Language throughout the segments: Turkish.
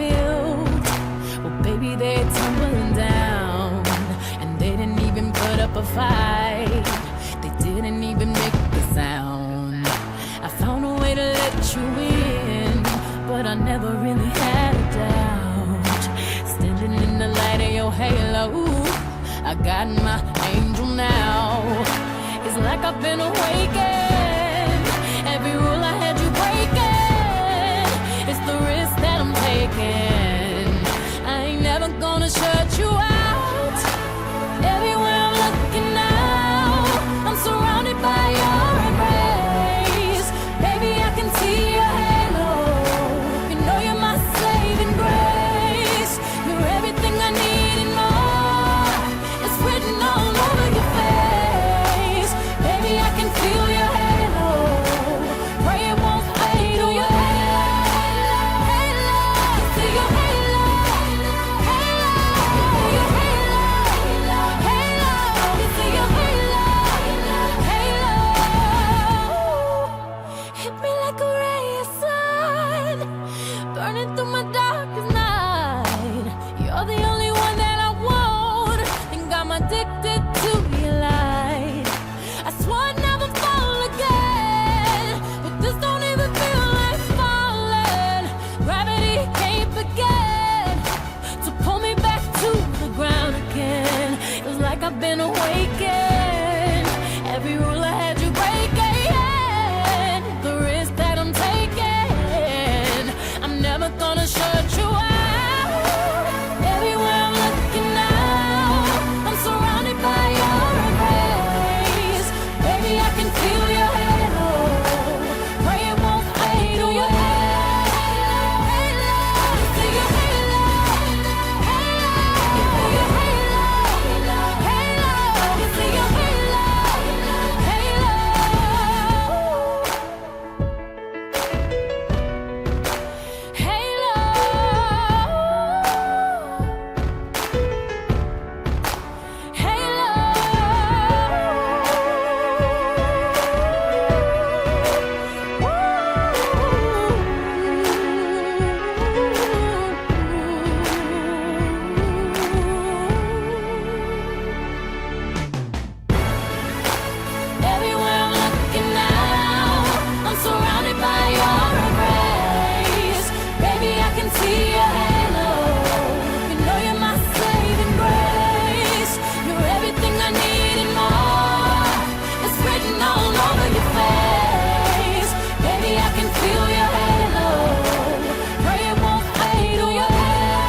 built, well, baby, they're tumbling down. And they didn't even put up a fight. They didn't even make the sound. I found a way to let you in, but I never really had a doubt. Standing in the light of your halo, I got my angel now. It's like I've been awakened. Every rule I had you breaking. It's the risk that I'm taking. I ain't never gonna shut you out. Everywhere I'm looking now, I'm surrounded by your embrace. Baby, I can see your halo. You know you're my saving grace. You're everything I need and more. It's written all over your face. Baby, I can feel your halo. Pray it won't fade. Oh, your halo, halo. See your halo, halo. Your halo, halo. See your halo, halo. Hit me like a ray of sun, burning through my darkest night. You're the only one that I want. Think I'm addicted to your light. I swore I'd never fall again, but this don't even feel like falling. Gravity can't begin to pull me back to the ground again. It's like I've been awakened. Every rule I had you breaking. The risk that I'm taking, I'm never gonna shut you out. Everywhere I'm looking now, I'm surrounded by your embrace. Baby, I can feel your halo. Pray it won't fade. Oh, your halo, halo. See your halo, halo. Your halo, halo. See your halo, halo. Everywhere I'm looking now, I'm surrounded by your embrace. Baby, I can see your halo. You know you're my saving grace. You're everything I need and more. It's written all over your face. Baby, I can feel your halo. Pray it won't fade. Oh, your halo,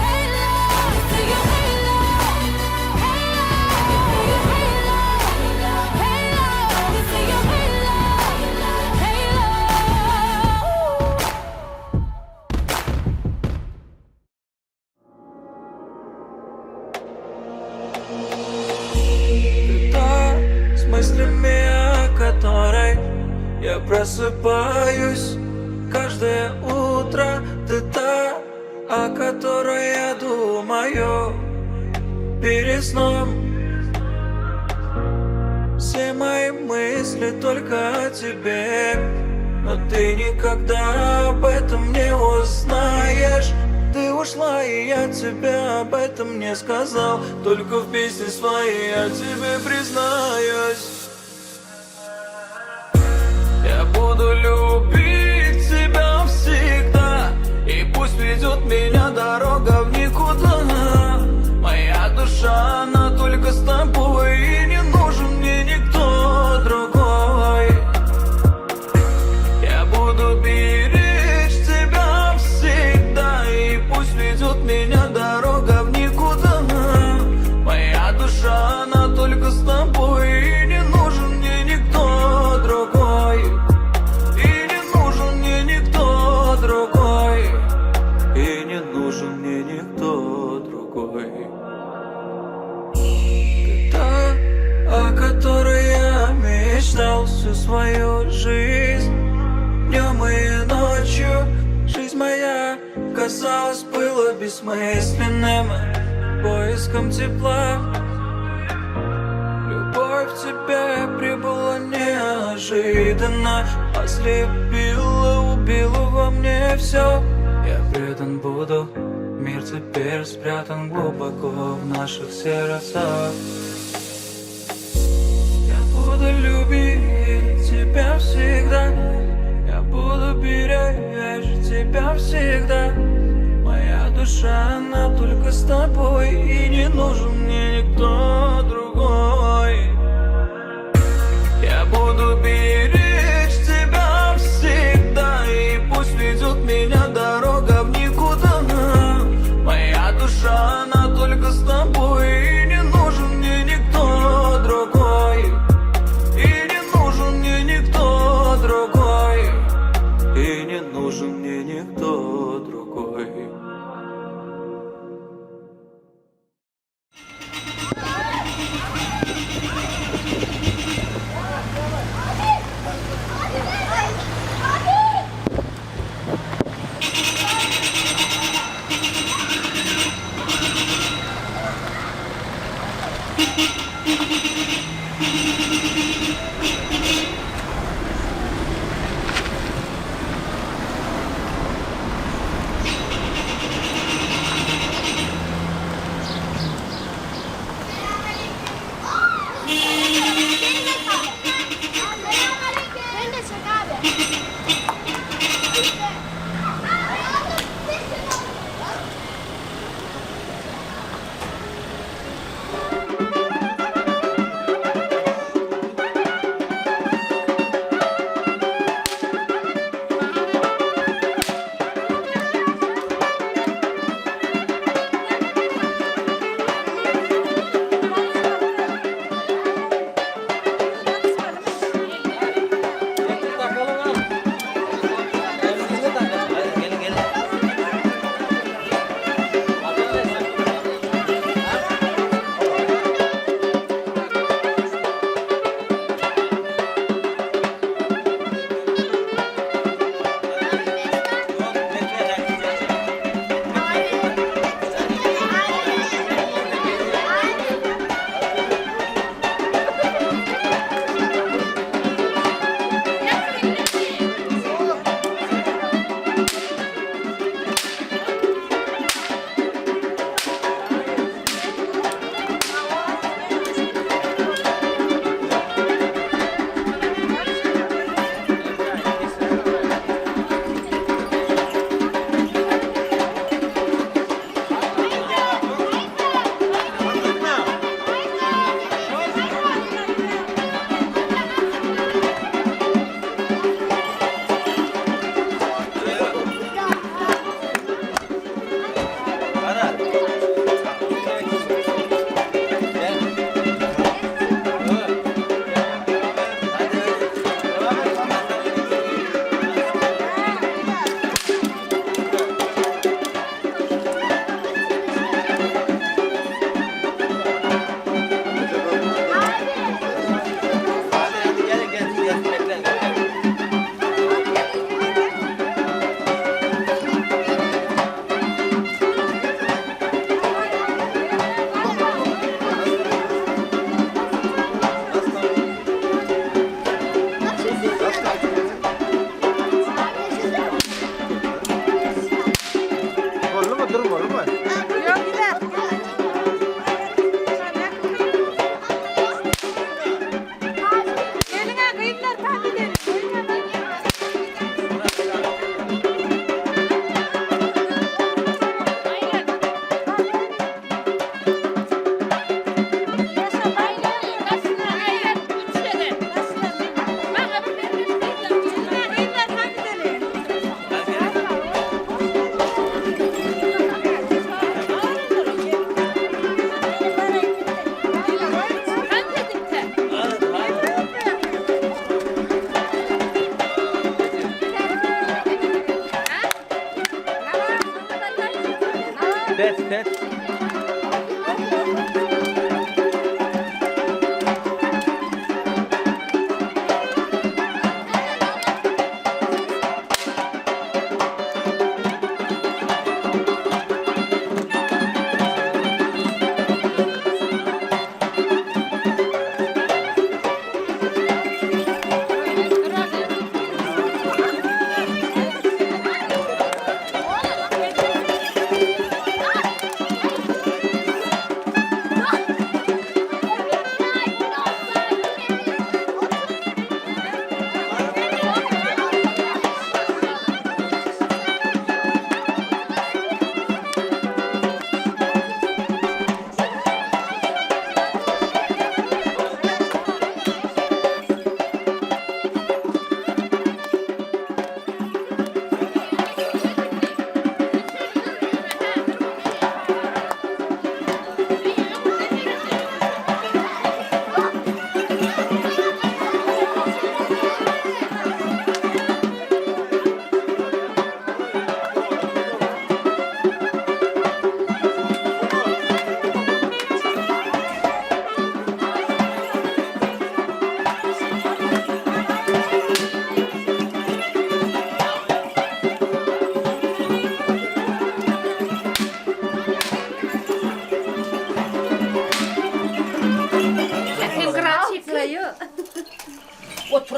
halo. See your halo, halo. Your halo, halo. See your halo, halo. Ты та с мыслями, о которой я просыпаюсь каждое утро. Ты та, о которой я думаю перед сном. Все мои мысли только о тебе, но ты никогда об этом не узнаешь. Ты ушла, и я тебе об этом не сказал. Только в песне своей я тебе признаюсь. Я буду любить тебя всегда, и пусть ведет меня дорога в никуда. Моя душа, она только с тобой, и не нужен мне никто другой. Я буду беречь тебя всегда, и пусть ведет меня дорога в никуда. Моя душа, она только с тобой, и не нужен мне никто другой. И не нужен мне никто другой. И не нужен мне никто другой. Ты та, о которой я мечтал всю свою жизнь. Днем и ночью жизнь моя, казалось, была бессмысленным поиском тепла. Любовь в тебе прибыла неожиданно, ослепила, убила во мне все. Я предан буду. Мир теперь спрятан глубоко в наших сердцах. Я буду любить тебя всегда. Я буду беречь тебя всегда. Моя душа, она только с тобой. И не нужен мне никто другой. Я буду беречь тебя всегда. И пусть ведет меня дорога в никуда. Моя душа, она только с тобой. И не нужен мне никто другой. И не нужен мне никто другой. И не нужен мне никто другой.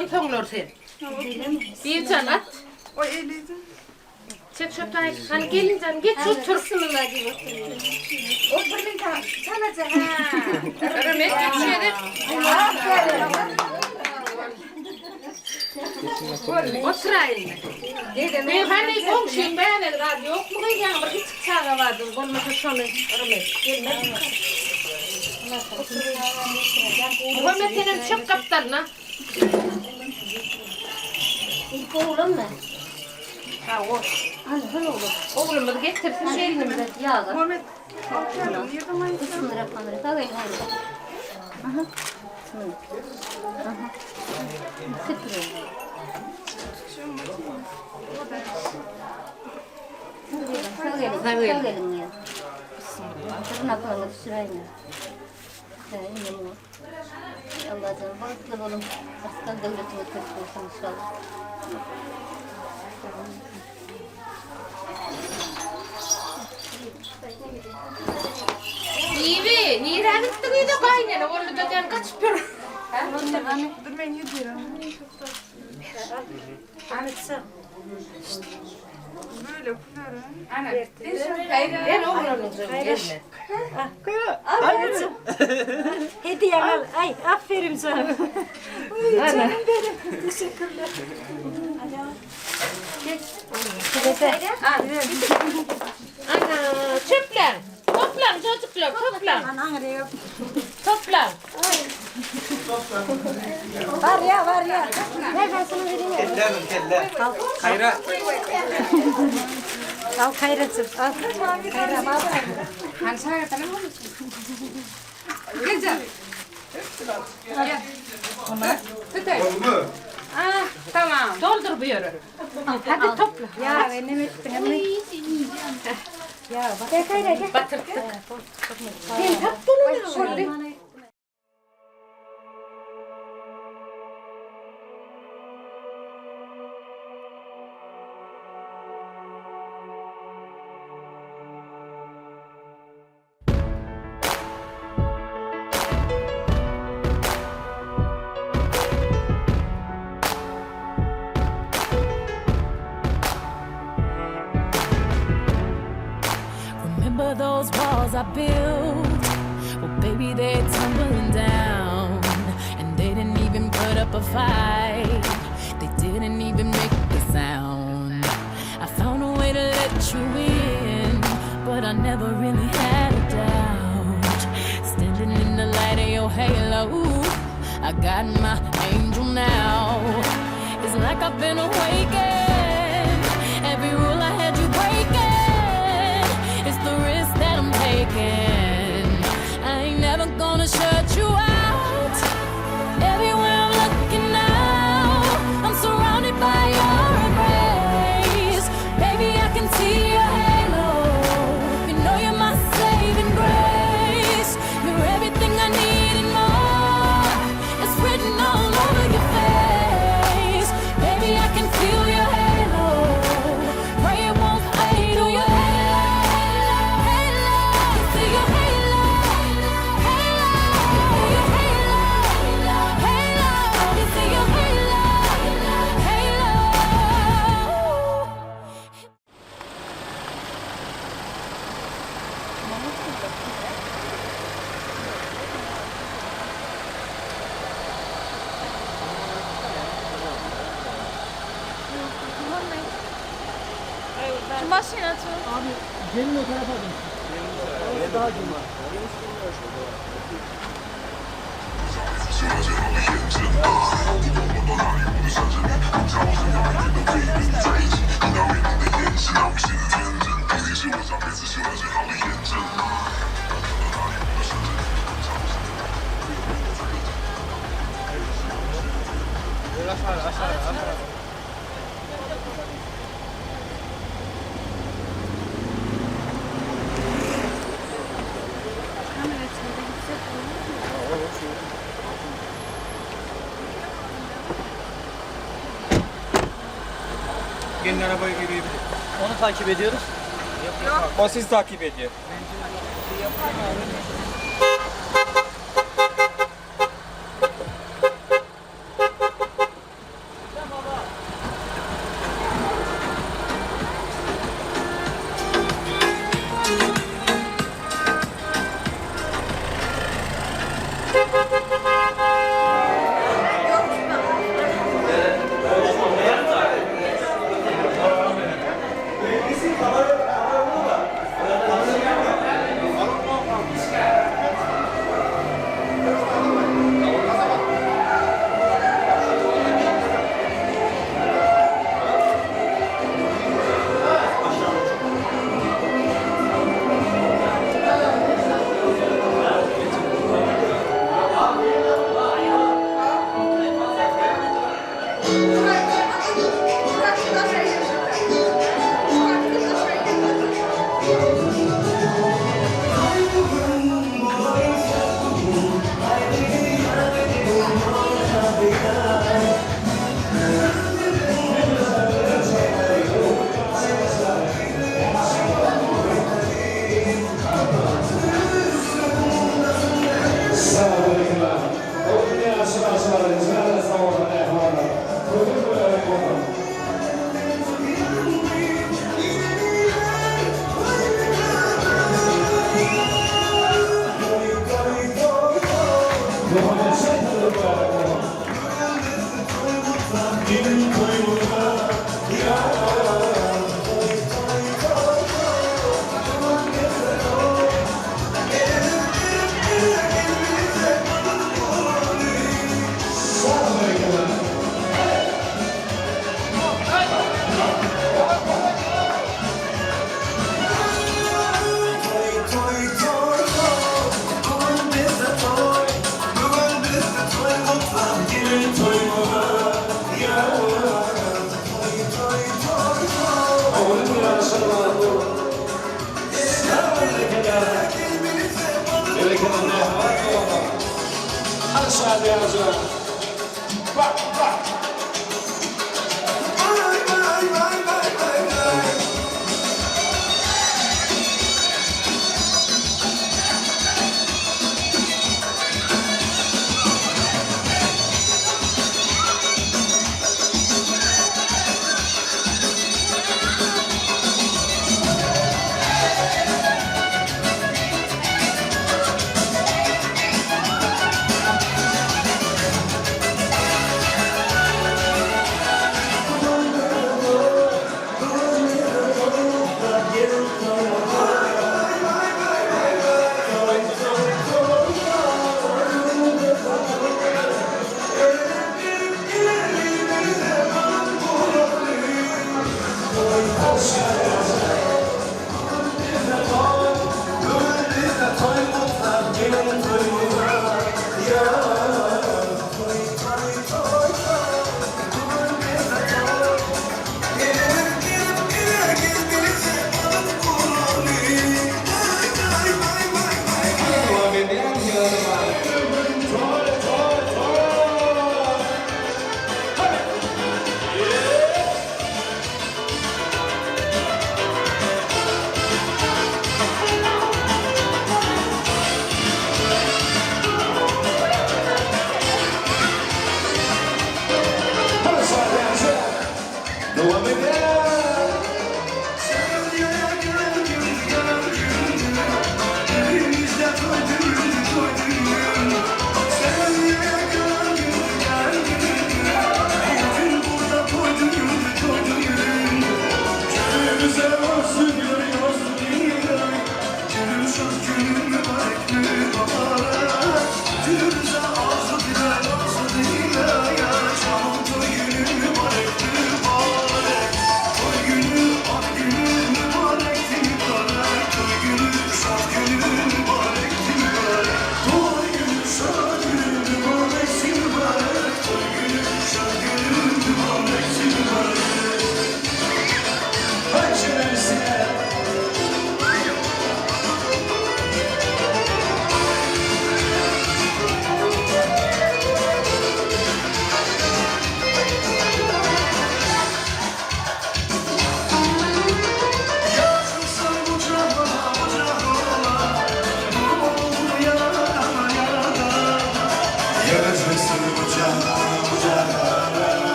Ön tonlor sen. Bir can at. O eliydi. Çek şu tane. Hani gelin canım geç şu tursunlar gibi. O birinin çalacak ha. Ömer geçiyor. Oturayım. Ben hani komşuyum beğenir radyo yok mu kıyacağım? Bir çıksağa vardım. Olmasa şunu Ömer. Gelmez. Muhammed senin çok kaptanına. İlk oğlum mu? Ha o. Hani oğlum. Oğlum getirsin şey elini. Yağı da. Muhammed. Kalkıyorum. Yırdım ayı. Sınırı panırı. Daha iyi. Aha. Aha. Sıkırıyor. Sağ gelin ya. Tırnaklarını süreyim. Allah canım. Balıklı oğlum. Aslan devletine kötü olsun inşallah. İyi niye rahmetli kıydı kaynana? Orada da can kaçıp dur. Dur ben yediyorum. Böyle kulları. Ben oğlanım gelme. Hediye al. Ay aferin sana. Ay canım benim. Teşekkürler. Ana çöpler. Toplan çocuklar toplan. Anam Toplan. var ya. Ver ben sana vereyim. Kelle. Kayra. Al Kayracığım. Al. Kayra baba. Tamam. Doldur bu yere. Hadi topla. Ya benim ettin ama. Ya bak. Gel Kayra gel. Batırdık. Sen tap bunu koydun. Remember those walls I built? Well, baby, they're tumbling down. And they didn't even put up a fight. They didn't even make a sound. I found a way to let you in, but I never really had a doubt. Standing in the light of your halo, I got my angel now. It's like I've been awakened. Every rule I had you breaking. It's the risk that I'm taking. I ain't never gonna shut you out. Everywhere I'm looking now, I'm surrounded by your embrace. Baby, I can see your halo. You know you're my saving grace. You're everything I need and more. It's written all over your face. Baby, I can feel your halo. Pray it won't fade away. Gelin o tarafa dön. Daha gelin. Gelin arabaya girelim. Onu takip ediyoruz. O sizi takip ediyor.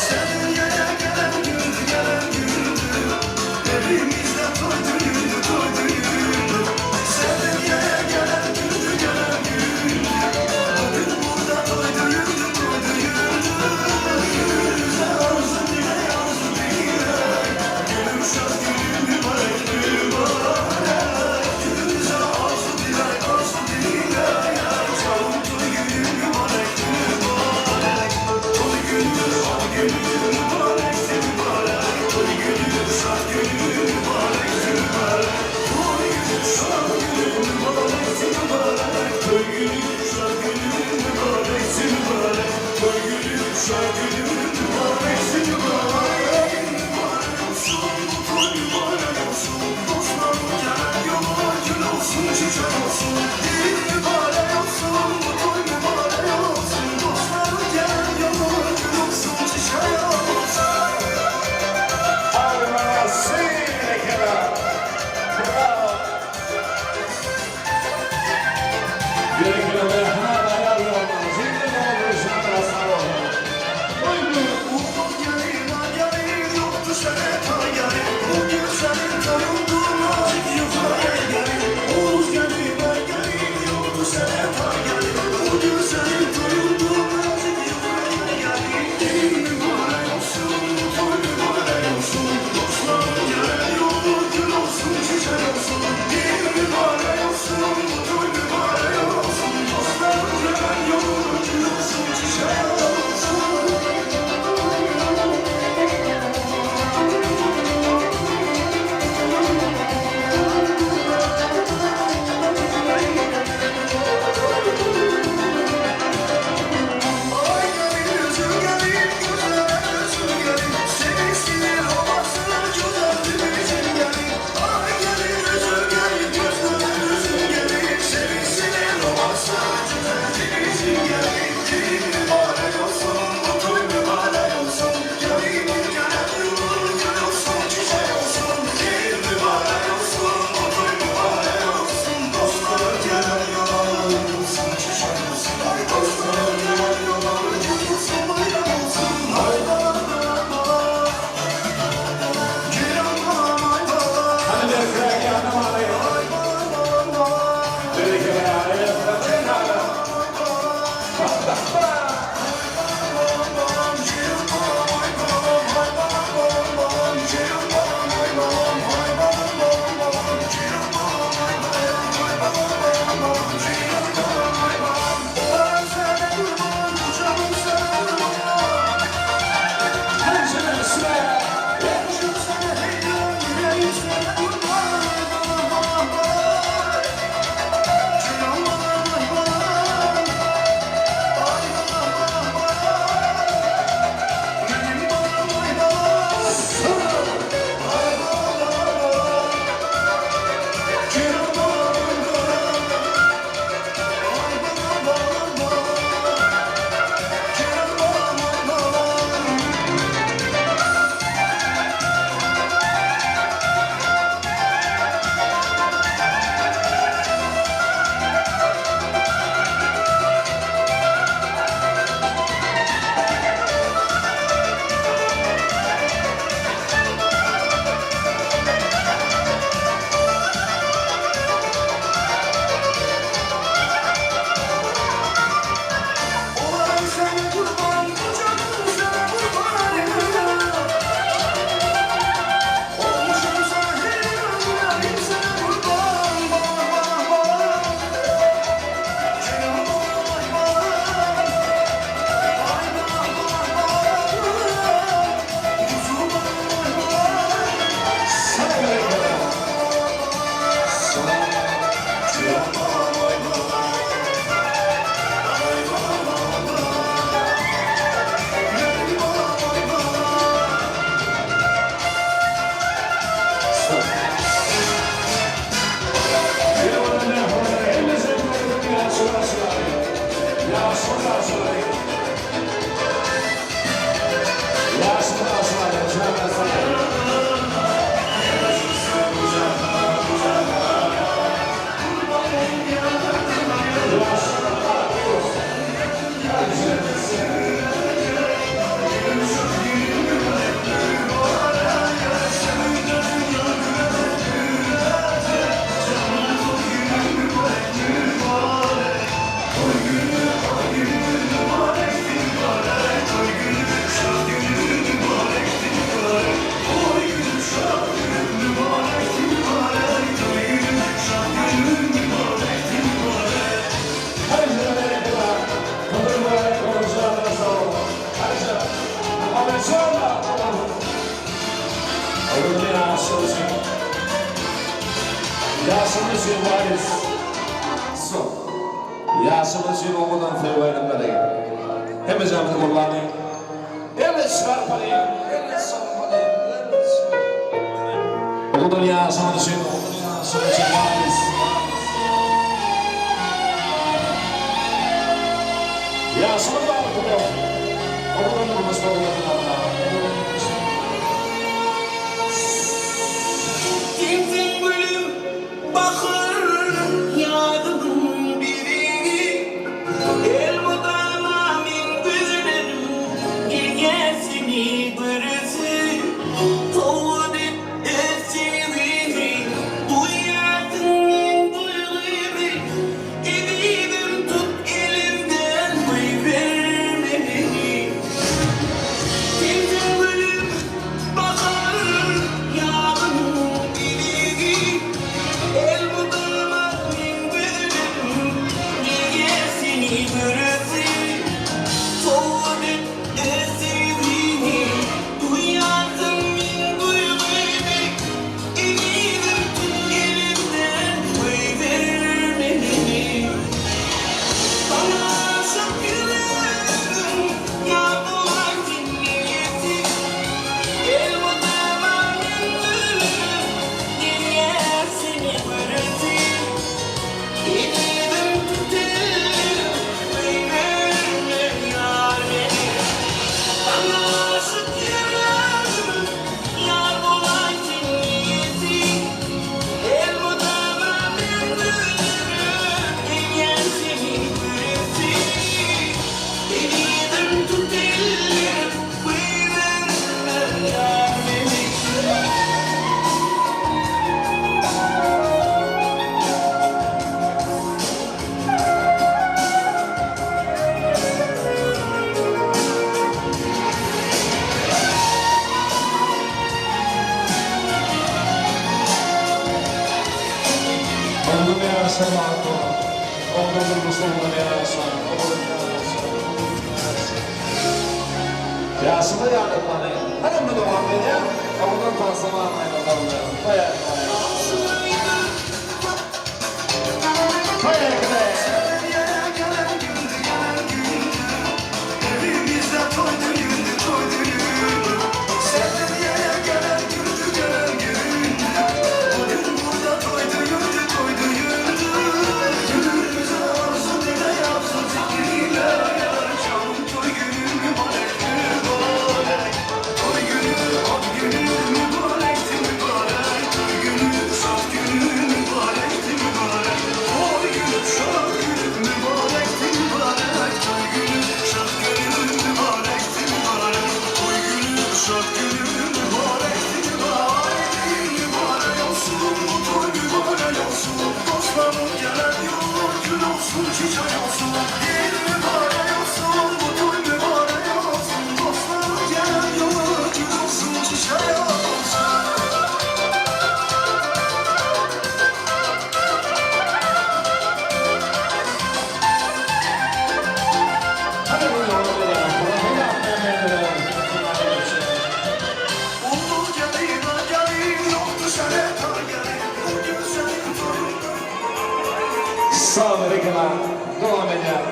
Sevgiye gelen Yaşımız yıllarız. Son. Yaşımız yıl olmadan fevaylimlere. Hem ecamını kullanayım. Hem şarpanayım. Hem şarpanayım. O dünya yaşımız yıl. Yaşımız yıllarız. Yaşımız var burada. O dünya yaşımız var. Tintin gülüm bakır yağdım biri el mudama min gülüm gilgesini bırısı toğudip esiri duyardın min duyguyu edidim tut elimden koy verme beni Tintin gülüm bakır yağdım El mudama min gülüm gilgesini bırısı Soğudip esirini duyardım min duyguyu Eminim tut elimden koy verme beni Bana aşık yüreğim yardılar dinleyesi El mudama min gülüm gilgesini bırısı Eminim tut elimden koy verme yar beni Bana aşık yüreğim yardılar dinleyesi El mudama min gülüm gilgesini bırısı Eminim tut elimden koy verme yar beni Oğlum yarasın Marco. Oğlum Mustafa yarasın. Oğlum yarasın. Yaşımı yanıtlanayım. Hadi mi doğan beni? Oğlum tansama anlayın bakalım. Bayağı. Bayağı güzel. Sağ ol Rikala. Devam edelim.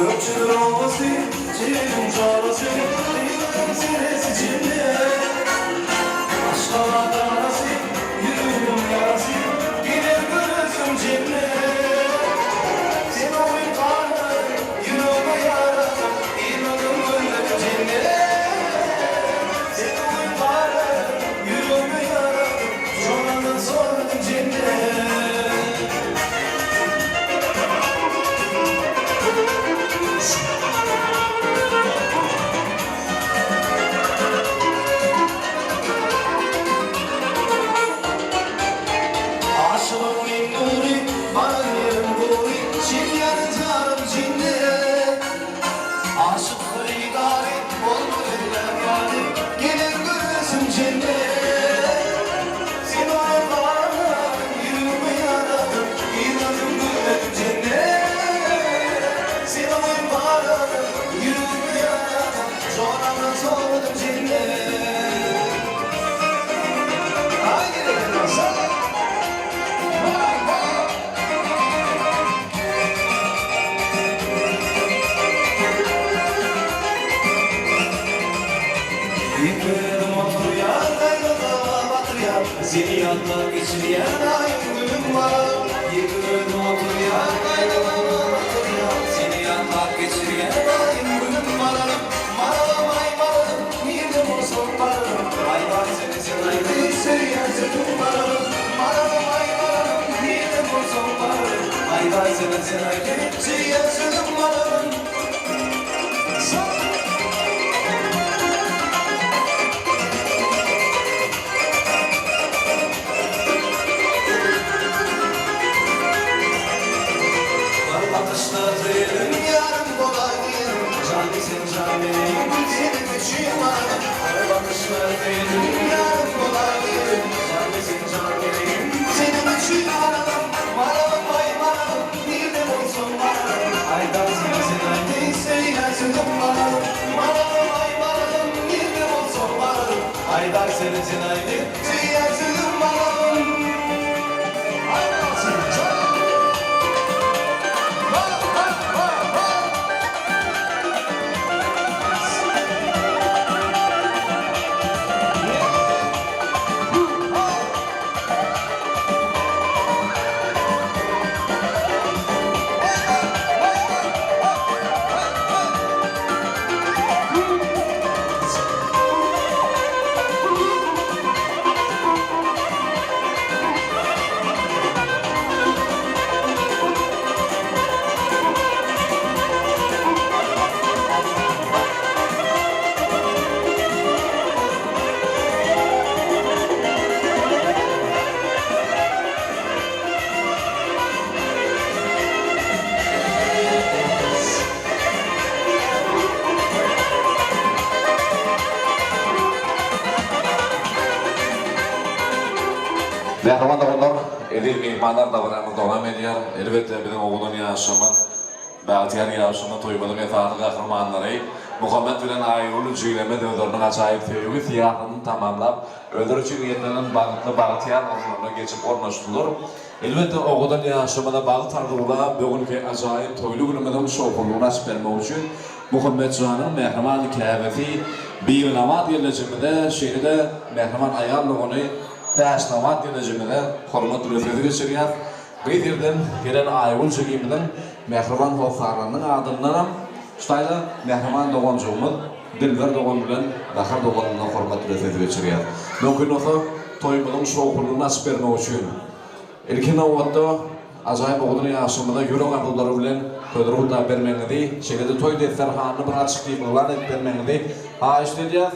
Öpçülür olması, çiğnin çağrısı, dikkat senesi cimri. Aşkala darası, yüreğim yarası, gider gözüm cimri. Sen o bir tanrı, yüreğime yaralı, inanım ölüm cimri. Sen o bir tanrı, yüreğime yaralı, sonranın sordum cimri. Aşığım min nuri, Seni yandan geçiryen ayrılığım var. Yıkılın oturuyan ayrılığım oturuyan. Seni yandan geçiryen ayrılığım var. Maralım ay maralım, bir de bozuk maralım. Ay var seni senaydı, söyleyen sözüm maralım. Maralım ay maralım, bir de bozuk maralım. Ay var seni senaydı, söyleyen sözüm maralım. Bakışlarım yarım kolay değil. Canı sen canım, senin için varım. Bakışlarım yarım kolay değil. Canı sen canım, senin için varım. Varalım ay varalım, bir de olsun varalım. Aydan sen aynı söyler sözüm varalım. Varalım ay varalım, bir de olsun varalım. Aydan sen aynı söyler sözüm varalım. Aydan sen canım. Mehriman oğullar, eli mehmanlar da var, devam ediyor. Elbette bizim oğulun yaşamın, Bahtiyar yaşamın toymalı mefarı kahramanları, Muhammed bilen ayrılı cüyleme dövdörünün acayip teovi siyahını tamamlap, öldürücü niyetlerinin bağıtlı Bahtiyar oğullarına geçip ornaştılır. Elbette oğulun yaşamına bağlı tardıqla, bugünkü acayip toylu günümüzün şokulluğuna süpermek için Muhammed Can'ın mehriman kâbefi bir namat yerleciminde, şehirde mehriman ayarlığını Təşnavat yönəcimində hormat röfədi geçiriyar. Qeydirdən gələn ayğul çəkimdən Məhriman Hofarlanın adından Şutayda Məhriman Doğancuğumuz Dilber Doğan bilen Bahar Doğan'la hormat röfədi geçiriyar. Mümkün olsa toyumuzun şoğulluğunu nasip vermək üçün. İlkin avvatda acayip oğlunu yaşamında yürek akılları bilen Ködürü da vermenizi, şekilde toy defterhanını bir açıklayıp ulan ettirmenizi işleyeceğiz.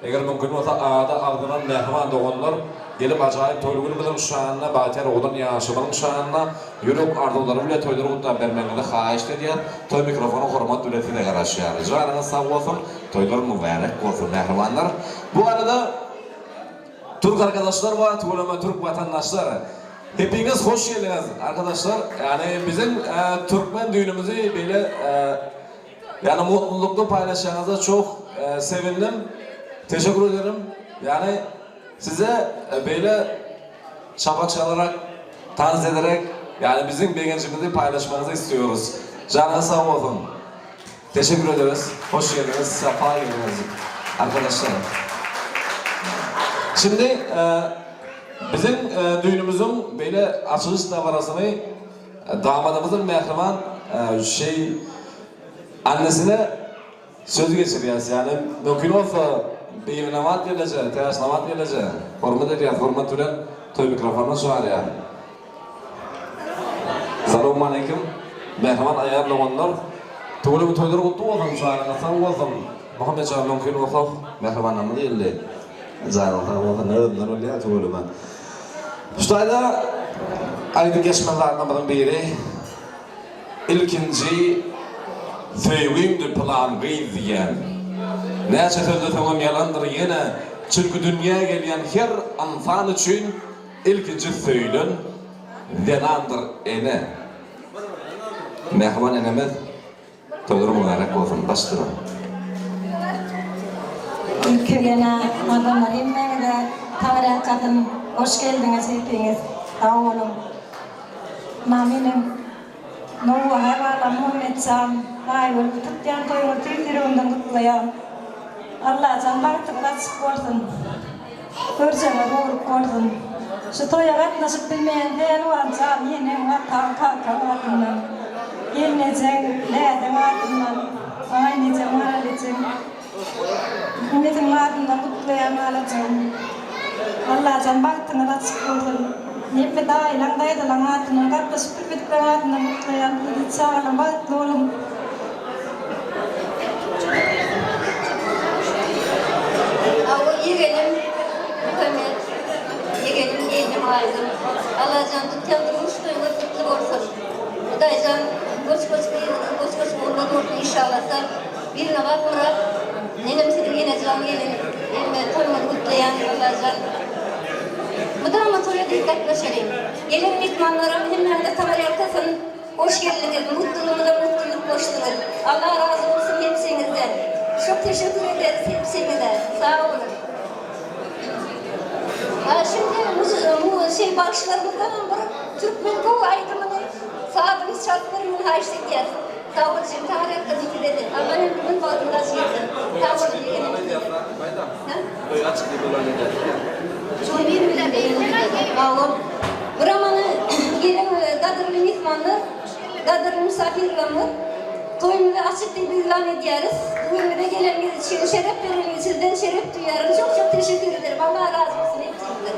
Eğer mümkün olsa ağda ardından Məhriman Doğanlar gelip acayip toyluğunu bilen şanına, Bahtiyar oğlan yaşamanın şanına, yürek ardıları bile toyları da vermenizi xahiş ediyor. Toy mikrofonu hormat üretine karışıyor. Canınız sağ olsun, toylar mübarek olsun Məhrimanlar. Bu arada Türk arkadaşlar var, Türk vatandaşlar. Hepiniz hoş geldiniz arkadaşlar. Yani bizim Türkmen düğünümüzü böyle yani mutlulukla paylaşacağınıza çok sevindim. Teşekkür ederim. Yani size böyle şafak çalarak, tanz ederek yani bizim beğenicimizi paylaşmanızı istiyoruz. Canınız sağ olun. Teşekkür ederiz. Hoş geldiniz. Sefa geldiniz arkadaşlar. Şimdi bizim düğünümüzün böyle açılış davarasını damadımızın Məhriman annesine söz geçiriyoruz. Yani mümkün olsa bir namat gelecek, ters namat gelecek. Hormat ediyor, hormat tören toy mikrofonuna çağırıyor. Selamun aleyküm. Məhriman ayarlayanlar. Toylumu toyları kutlu olsun çağırına sağ olsun. Muhammed Can mümkün olsa Məhriman namı değildi. Zaten olsa nereden oluyor toylumu. Şutayda ayda geçmelerinden biri ilkinci Feyvimdi plan gıydiyen Nece sözü yalandır yine Çünkü dünyaya gelen her insan için ilkinci söylen Denandır ene Məhriman enemiz Toyları mübarek olsun başlayalım. İlk yine adamlarım beni de tavra kadın hoş geldiniz hepiniz. Sağ olun. Maminim Nuh Hayvala Muhammed Can Ayvul tutyan toyunu tüytürüğünden kutlayam. Allah can baktık nasip olsun. Göreceğime doğru olsun. Şu toya katlaşıp bilmeyen helvan can yine var kanka vatından. Yenecen leden vatından. Aynıca maralicen. Ümmetin vatından kutlayan alacağım. Allah can baktığına açık olsun. Nipe daha ilang dayda lang vatından. Katlaşıp bilmeyen vatından kutlayan. Sağlam batlı olun. O yeğenim Mehmet, yeğenim yeğenim aydın. Allah'can tutandırmış duygu tutlu olsun. Daycan koç olmadı olsun inşallah. Birine bak Murat, nenem senin yine canlı elime tanımadı kutlayan Allah'can. Bu da amatöre dikkatlaşayım. Gelen mikmanlara hemen de kamera arkasının hoş geldiniz. Mutluluğuna da mutluluk koştunuz. Allah razı olsun hepsinizden. Çok teşekkür ederiz hepsinize. Sağ olun. Şimdi bu bakışlarımızdan Türkmen Kova aydımını sağdığımız şartlarının harçlık yer. Sağ olun şimdi tarih kazık dedi. Allah'ın ömrünün fazlında şeydi. Sağ olun diyelim. Böyle açıklayıp olan eder. Şunu bir bile beğenildi. Bağım. Buramanı gelin dadırlı mihmanlı, dadırlı misafirlamı. Toyunu da açıklayıp ilan ediyoruz. Bugün de geleniniz için şeref verelim. Sizden şeref duyarım. Çok teşekkür ederim. Allah razı olsun hepinizden.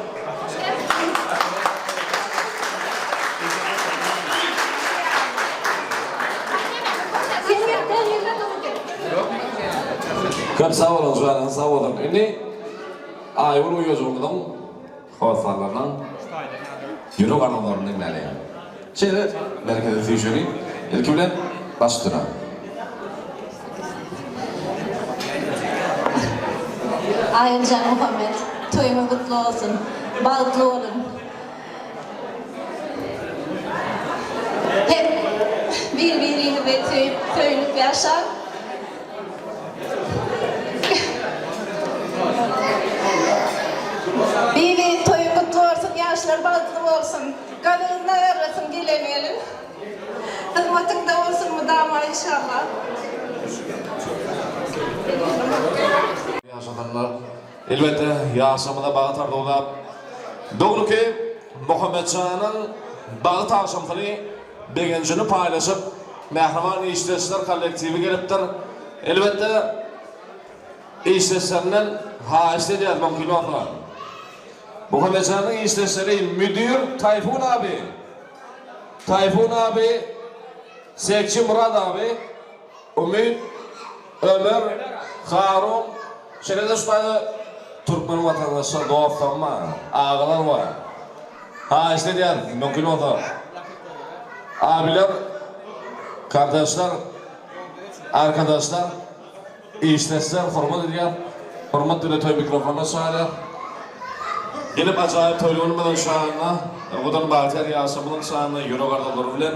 Köp sağ olun Zuhal'ın sağ olun. Şimdi ayol uyuyorsunuzun havalarından yürü kanallarını dinleyelim. Şeyde merkezde tüyüşürü ilk bilen başlığına. Ayıncan Muhammed, toyumu kutlu olsun, balıklı olun. Hep birbirini ve töyünüp yaşar. Bibi toyu kutlu olsun, yaşlar balıklı olsun. Kanınızda arasın gelemeyelim. Hizmetinde olsun mu dama inşallah. Yaşatanlar elbette yaşamına bağı tartıldı. Doğru ki Muhammedcan'ın bağı tartışımını begencini paylaşıp Mehriman İşletçiler Kollektivi geliptir. Elbette işletçilerinden haişte diye mümkün oldu. Muhammedcan'ın işletçileri müdür Tayfun abi. Tayfun abi, Sekçi Murat abi, Ümit, Ömer, Harun, şöyle şurada Türkmen vatandaşlar doğaftan var, ağalar var. Ha işte diyen, mümkün oldu. Abiler, kardeşler, arkadaşlar, işletçiler, hürmet ediyor. Hürmet dile toy mikrofonuna sağlıyor. Gelip acayip toyluğunun şahına, odan Bahtiyar Yasemin'in şahına yürü kardeşler bilen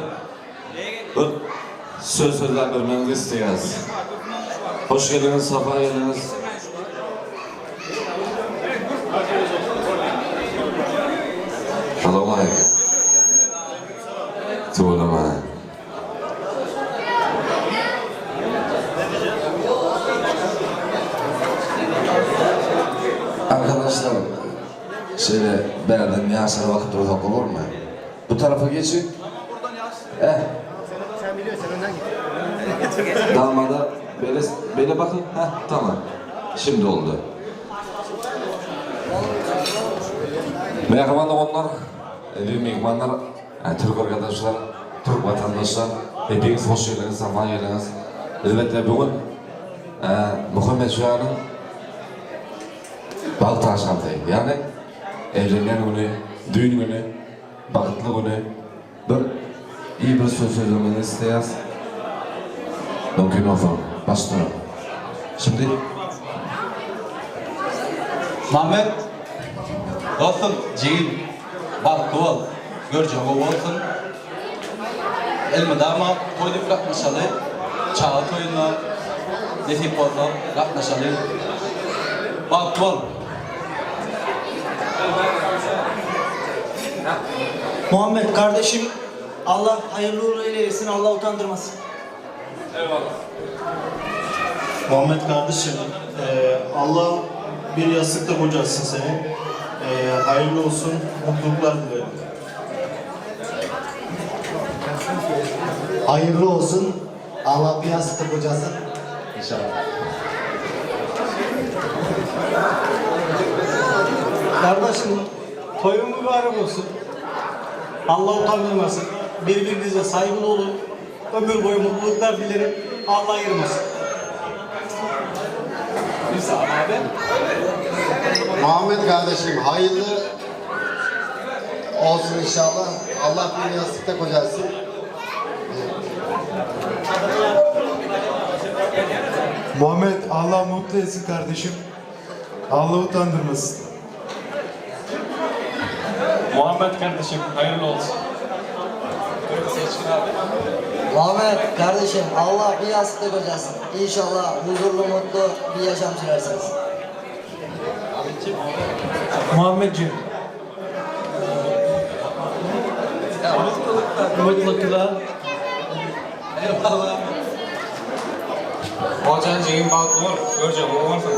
sözler vermenizi istiyoruz. Hoş geldiniz, safa geldiniz. Shalom aleyküm. Tuğlama. Arkadaşlar, şöyle beraber Yasin'e vakit dursak olur mu? Bu tarafa geçin. Sen biliyorsun önden git. Damada böyle bakın. Tamam. Şimdi oldu. Merhabalar onlar, evli mihmanlar, Türk arkadaşlar, Türk vatandaşlar, hepiniz hoş geldiniz, safa geldiniz. Elbette bugün Muhammed Şah'ın bal taşantı, yani evlenen günü, düğün günü, bakıtlı günü, iyi bir söz söylemeni isteyiz. Mümkün olsun, başlayalım. Şimdi Muhammed, dostum, cigil, balıklı ol, göreceğim o olsun. Elmadama toyduk rakmaşalı, çağı toyuna, nesip oldu, rakmaşalı, balıklı ol. Muhammed kardeşim, Allah hayırlı uğurlu eylesin, Allah utandırmasın. eyvallah. Muhammed kardeşim, Allah bir yastıkta kocasın seni. hayırlı olsun, mutluluklar dilerim. Hayırlı olsun. Allah bir yastık kocasın. İnşallah. Kardeşim, toyun mübarek olsun. Allah utandırmasın. Birbirinize saygılı olun. Ömür boyu mutluluklar dilerim. Allah ayırmasın. Muhammed kardeşim hayırlı olsun inşallah. Allah bir yastıkta kocasın. Muhammed Allah mutlu etsin kardeşim. Allah utandırmasın. Muhammed kardeşim hayırlı olsun. Muhammed kardeşim Allah bir yastıkta kocasın. İnşallah huzurlu mutlu bir yaşam sürersiniz. Muhammedciğim. Mutluluklar. Eyvallah. Hocan jigin balık olur. Göreceğim olmasın.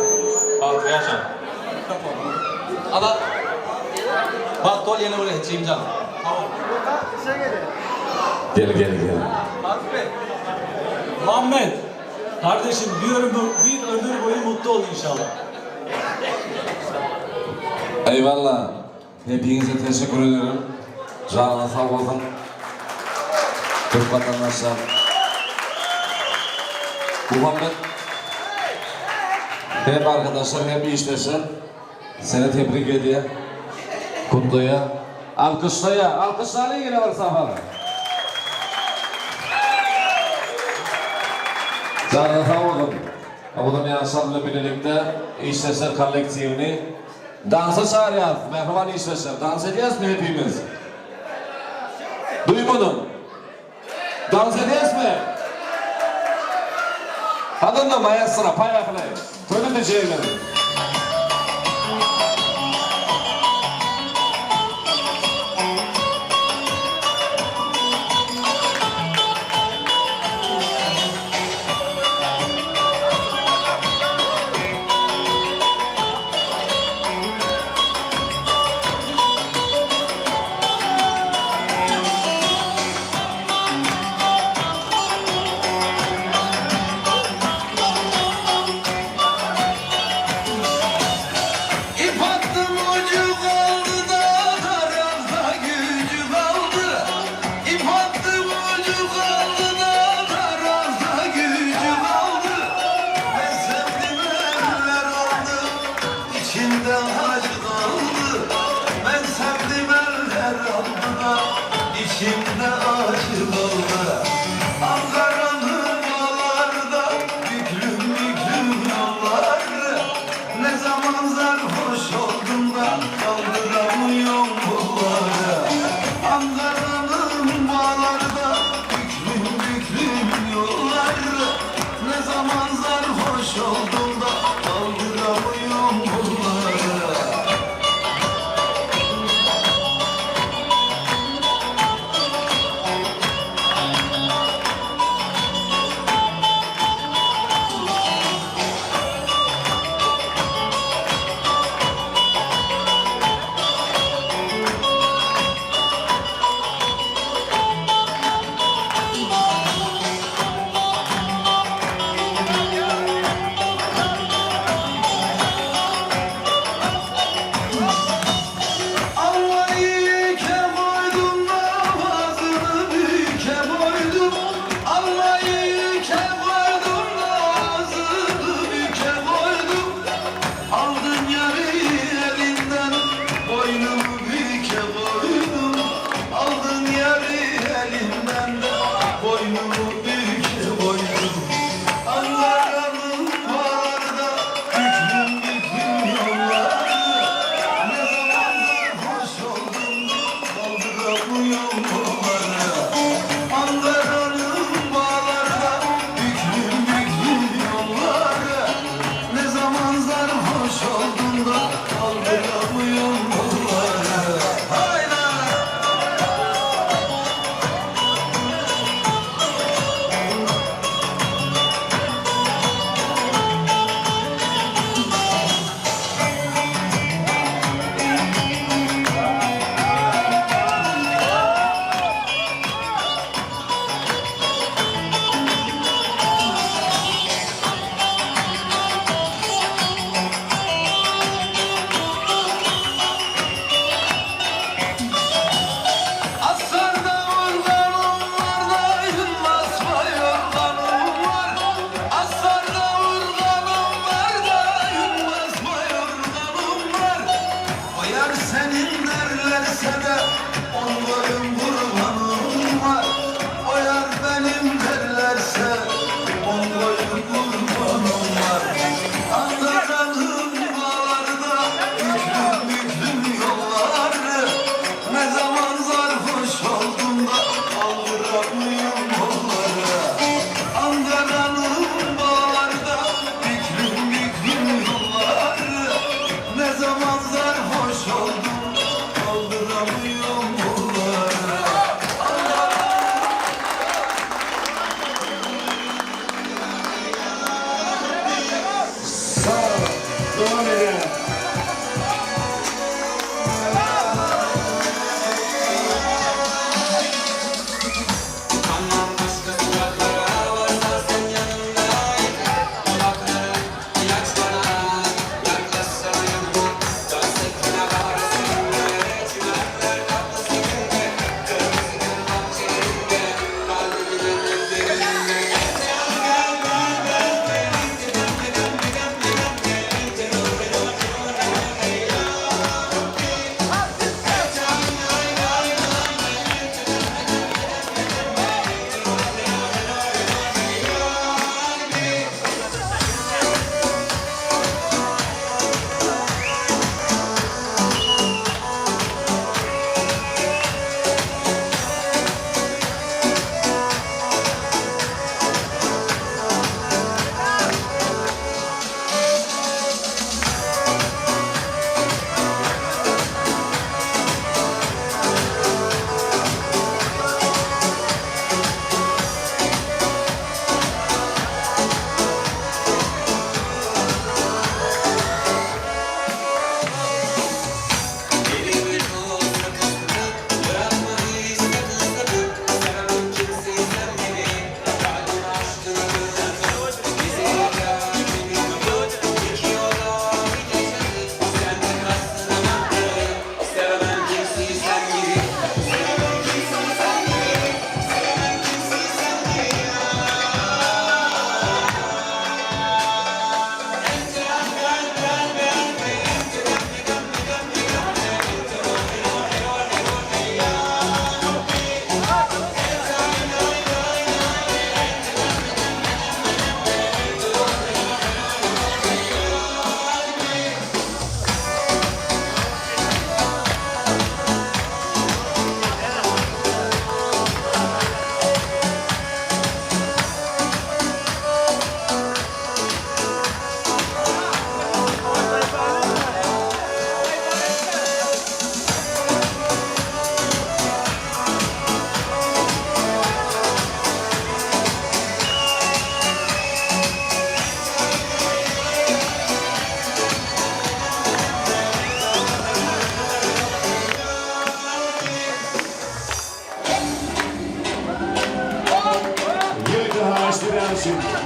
Balık yaşam. Ada. Bak tol yine buraya çiğimcan. Gel. Muhammed. Kardeşim bir ömür boyu mutlu ol inşallah. Eyvallah. Hepinize teşekkür ederim. Canına sağ olun. Türk vatandaşlar. Muhammed hep arkadaşlar hep işteşler. Seni tebrik ediyor. Kutluya. Alkışlaya. Alkışlarla yine var safhada. Canına sağ olun. Bunun yaşamla birlikte işteşler kolektifini dansa çağırıyoruz. Mehriban işteşler. Dans ediyoruz mu hepimiz? Duymadın. Dans ediyoruz mu? Hadi da maestro payaklayın. Böyle de şeyleri. İçimde acı doldu. Ankara'nın yollarda büklüm büklüm yollar. Ne zaman sarhoş oldum da kaldıramıyorum bunları. Ankara'nın bağlarda büklüm büklüm yollar. Ne zaman sarhoş oldum da kaldıramıyorum bunları. devam edelim.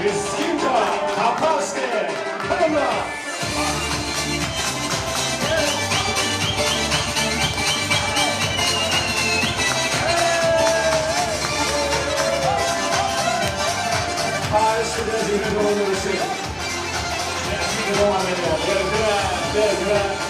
Meskinka, Kapaske, Kala. Paris'te de zihni dolanırısı. Zihni devam ediyor. Belgrad.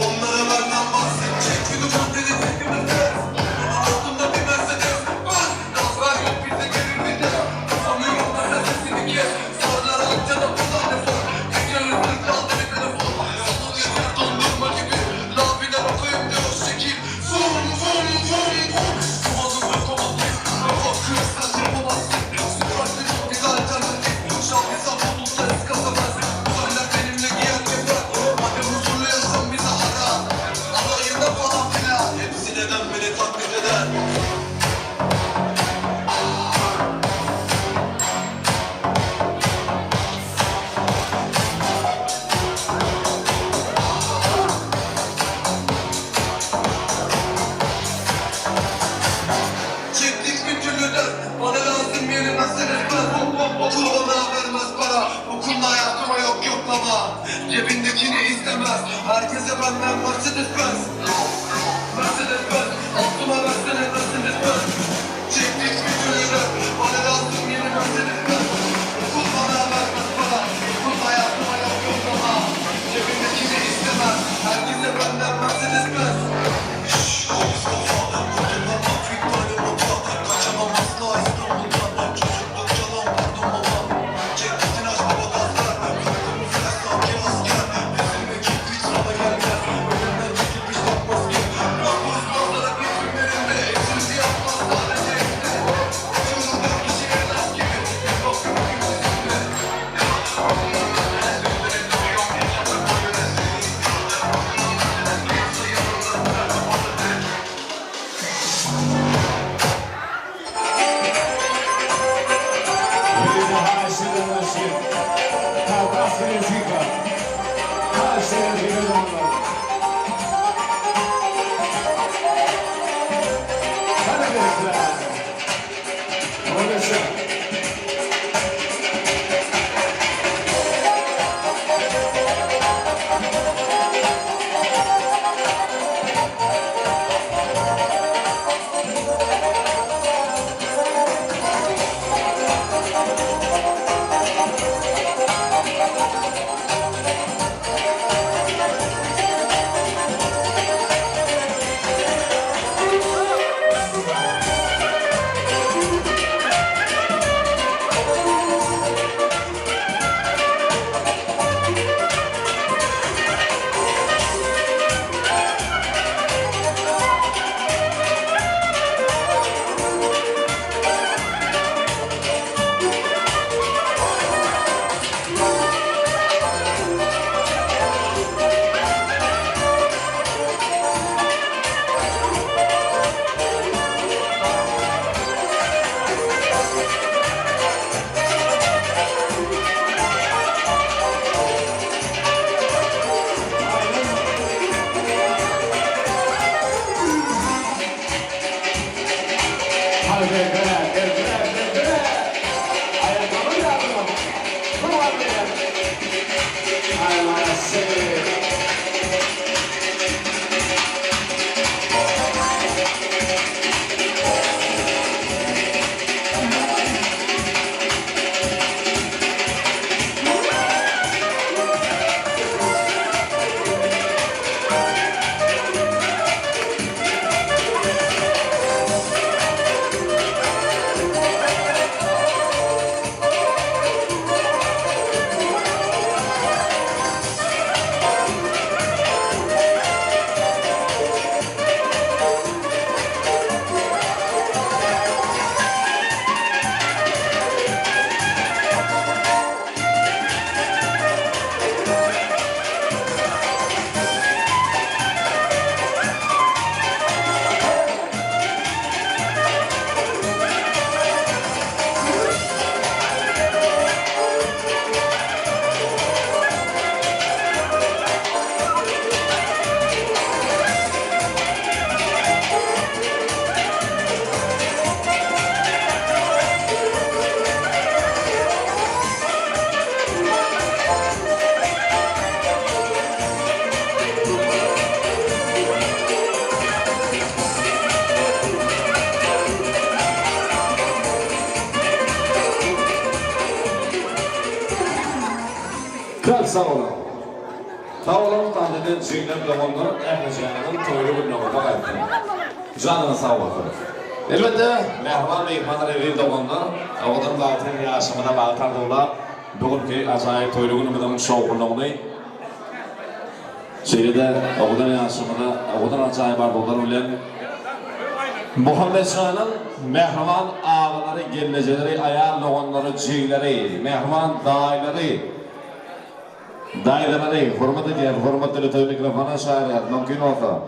Onlara benden bahsedecek bir duman dedi tekimizde. Altında bir Mercedes bas. Gazlar yok bize gelir bir de. Sanıyorum da sesini kes. Sarılar alınca da buradan defol. Tekrar ıslık kaldı bir telefon. Salon yeter dondurma gibi. Lafine bakayım diyor şekil. Vum vum vum vum. Kumadım ve komadım. Kafa kır sen yapamazsın. Süpersin çok güzel canım. Şahisa buldum ses kasamaz. Uzaylar benimle giyer yapar. Hadi huzurlu yaşam bize ara. Alayında falan filan. Hepsi neden beni taklit eder. Çiftlik bir türlü dert. Bana lazım yeni mesele. Okul bana vermez para. Okulda hayatıma yok yoklama. Cebindekini istemez. Herkese benden Mercedes Benz. Mercedes Benz. Aklıma versene Mercedes Benz. Çiftlik bir türlü dert. Bana lazım yeni Mercedes Benz. Okul bana vermez para. Okulda hayatıma yok yoklama. Cebindekini istemez. Herkese benden Mercedes Benz. Kovis kafa. Kurtulmam afrik tane baba. Kaçamam asla İstanbul'dan. Çocukluk yalan pardon baba. Cekketin aç baba gazlar. Kalktığımız her sanki asker. Bizim ekip hiç sana gelmez. Önümden çekilmiş de sağ olun. Sağ olun, tanıdığın Zeynep Doğan'ın Ermeciyan'ın toylu günlüğüne bakayım. Canına sağ olun. Elbette, mehman ve ihmanlar evi Doğan'lar, oğudan zaten yaşamına bağıtardılar. Bugünkü acayip toylu günlüğünün şovkunluğunu Şeyde oğudan yaşamına, oğudan acayip ardılar bilen Muhammed Şah'ın mehman ağaları, geleceleri, ayar loğanları, cihleri, mehman dayıları, dayıları, hürmet ediyor, hürmetli tabi mikrofona şahane, mümkün olsa.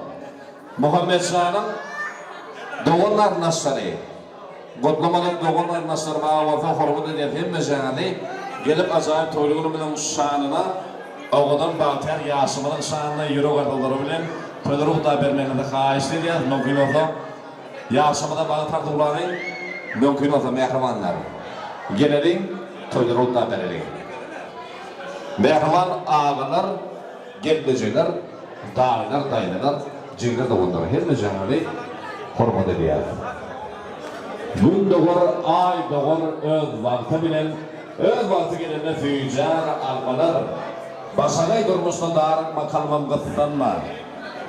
Muhammed Şah'ın doğanlar nasları, kutlamalık doğanlar nasları bağırsa hürmet ediyor, hem mezanı gelip acayip toyluğunun şanına, oğudan Bahter Yaşım'ın şanına yürü kardıları bilen, toyluğu da vermekle kayıştı diye, mümkün olsa. Yaşamada bağıtardıkları mümkün olsa mehrimanlar. Gelelim, toyları da verelim. Mehriman ağalar, gelmeciler, dağlar, dayılar, cingir de bunlar. Her mecanları hürmet ediyor. Gün doğar, ay doğar, öz vakti bilen, öz vakti gelene füyücar almalar. Başanay durmuşla dağırık makalmam gıtlanma.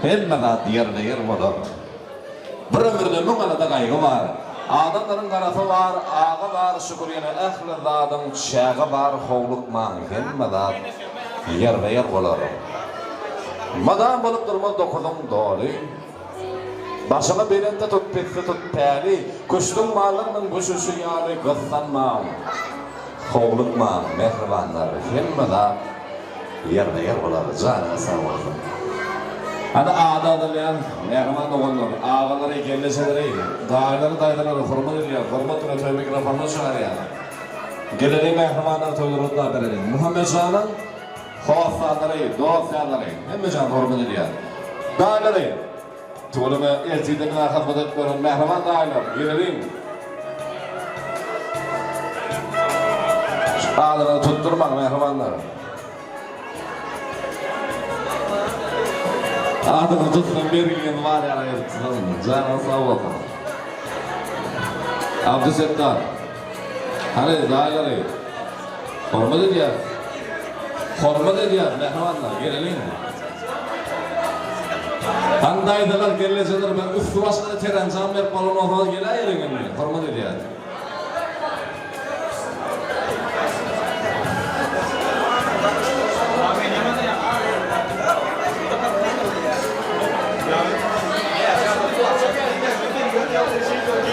Hemme da diğerine yer olur. Bir müngalada gayrı var. Adamların karası var, ağı var, şüküriyene ehli zadın çağı var, hovluk mangen yer ve yer olur. Madam bolup durma dokudum doğru. Başıma belinde tut petsi tut peri, kuştum malının kuşuşu yâri gıslanmam. Hovluk man, mehribanlar, yer ve yer olur. Canına sağ olsun. Hadi ağdadılayan mehriman oğullar, ağaları, gelleseleri, dağları, dayıları hürmet ediyor, hürmetine tövbe mikrofonunu çağırıyor. Gelelim mehrimanlar toyları da verelim. Muhammed Şah'ın hoğuzlarları, dosyaları, hem can hürmet ediyor. Dağları, tuğlumu elçiydemine hizmet etmiyorum, mehriman dağlar, gelelim. Ağaları tutturmak mehrimanlar. Adını tuttum bir gün var ya canım sağ olun. Abdüsettar. Hani dağları. Hürmet ediyor. Hürmet ediyor mehrimanlar gelelim. Handaydılar geleceler ben üstü başına terencam verip balon olmalı geleyelim mi? Hürmet ediyor.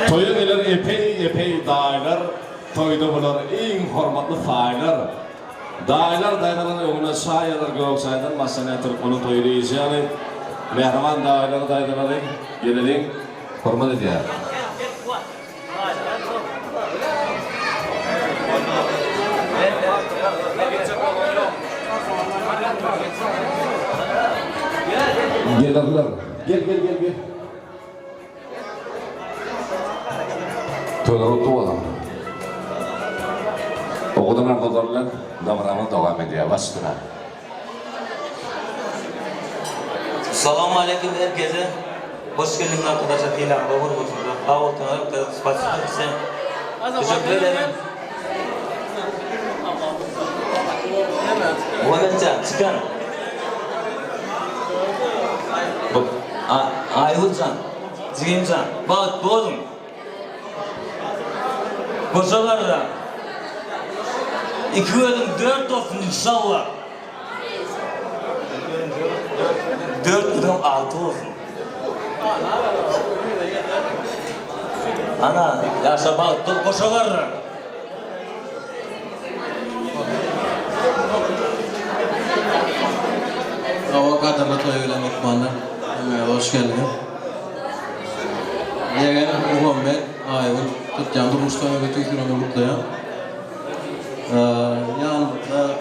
Toyu gelir epey dağlar, toyda bular en hürmetli faylar. Dağlar dayıların yoluna şayalar göksaydan masana Türk bunu toylayız yani. Mehriman dağlar dayıları gelelim, hürmet ediyor. Gelirler, gel. Toyları tuğalam. Oğudan ardılarlar, davranma devam ediyor, başına. Selamun aleyküm herkese. Hoş geldiniz arkadaşlar. Dilan Babur Bozuldu. Havultanlarım da spatçılar ise. Teşekkür ederim. Muhammedcan, çıkan. Ayhulcan, Zigimcan, bak boğdum. Koşalarla 2 bölüm 4 olsun inşallah. 4 bölüm 6 olsun. Ana yaşa bak dur koşalarla. Hava kadarla toyuyla mutmanlar. Hoş geldin. Yeğen Muhammed Ayvun tutacağım durmuştan ve bütün sürümü mutluyum. Yanımda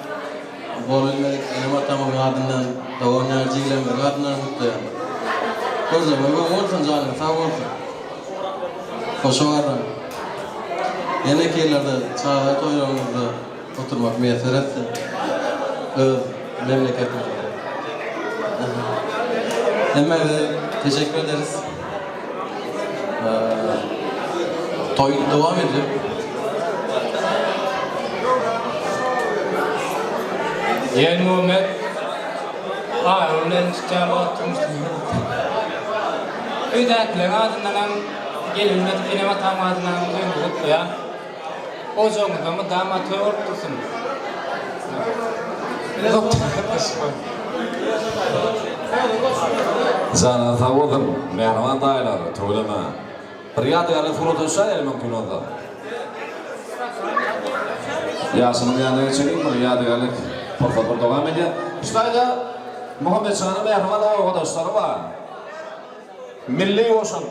Bolülmelik elime tamam adından Doğan Yerci'yle bir adından mutluyum. Gözleme bu olsun canım sağ olsun. Hoş varım. Yeni keylerde çağda toylarımızda oturmak müyesser etsin. Memleketimizde. Hemen teşekkür ederiz. Toy devam ediyor. Yen Muhammed Ağırlı'nın çıkalı oturmuştum. Üydeklerin adından gelinmedi benim atam adından duyduğum ya. O zonunda mı damat örtüsün. Sana tavudum, mehraman dayıları, tuğlama. Riyad yani fırlatırsa el mümkün oldu. Yasının yanına geçeyim mi? Riyad yani fırlatır devam ediyor. İşte Muhammed San'ın mehraman arkadaşları var. Milli olsun.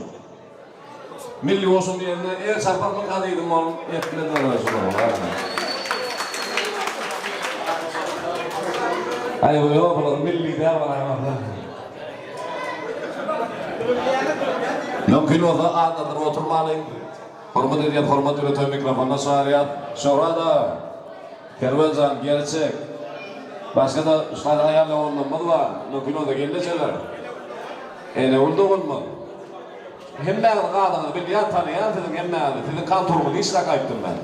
Milli olsun diyenler, eğer çarpaklık adıydım onun yetkililer arasında. Ay bu yok, milli de var. Mümkün oldu, adlanır oturmalıyım. Hürmet ediyet, hürmet üretiyor mikrofonuna çağırıyor. Sonra da Kervancan, gerçek. Başka da işler ayarla olunmadı var. Mümkün oldu, gelecekler. Ne oldu olmadı? Hem ben adını biliyen tanıyan dedim hem ben dedim kan turumunu işle kayıptım ben.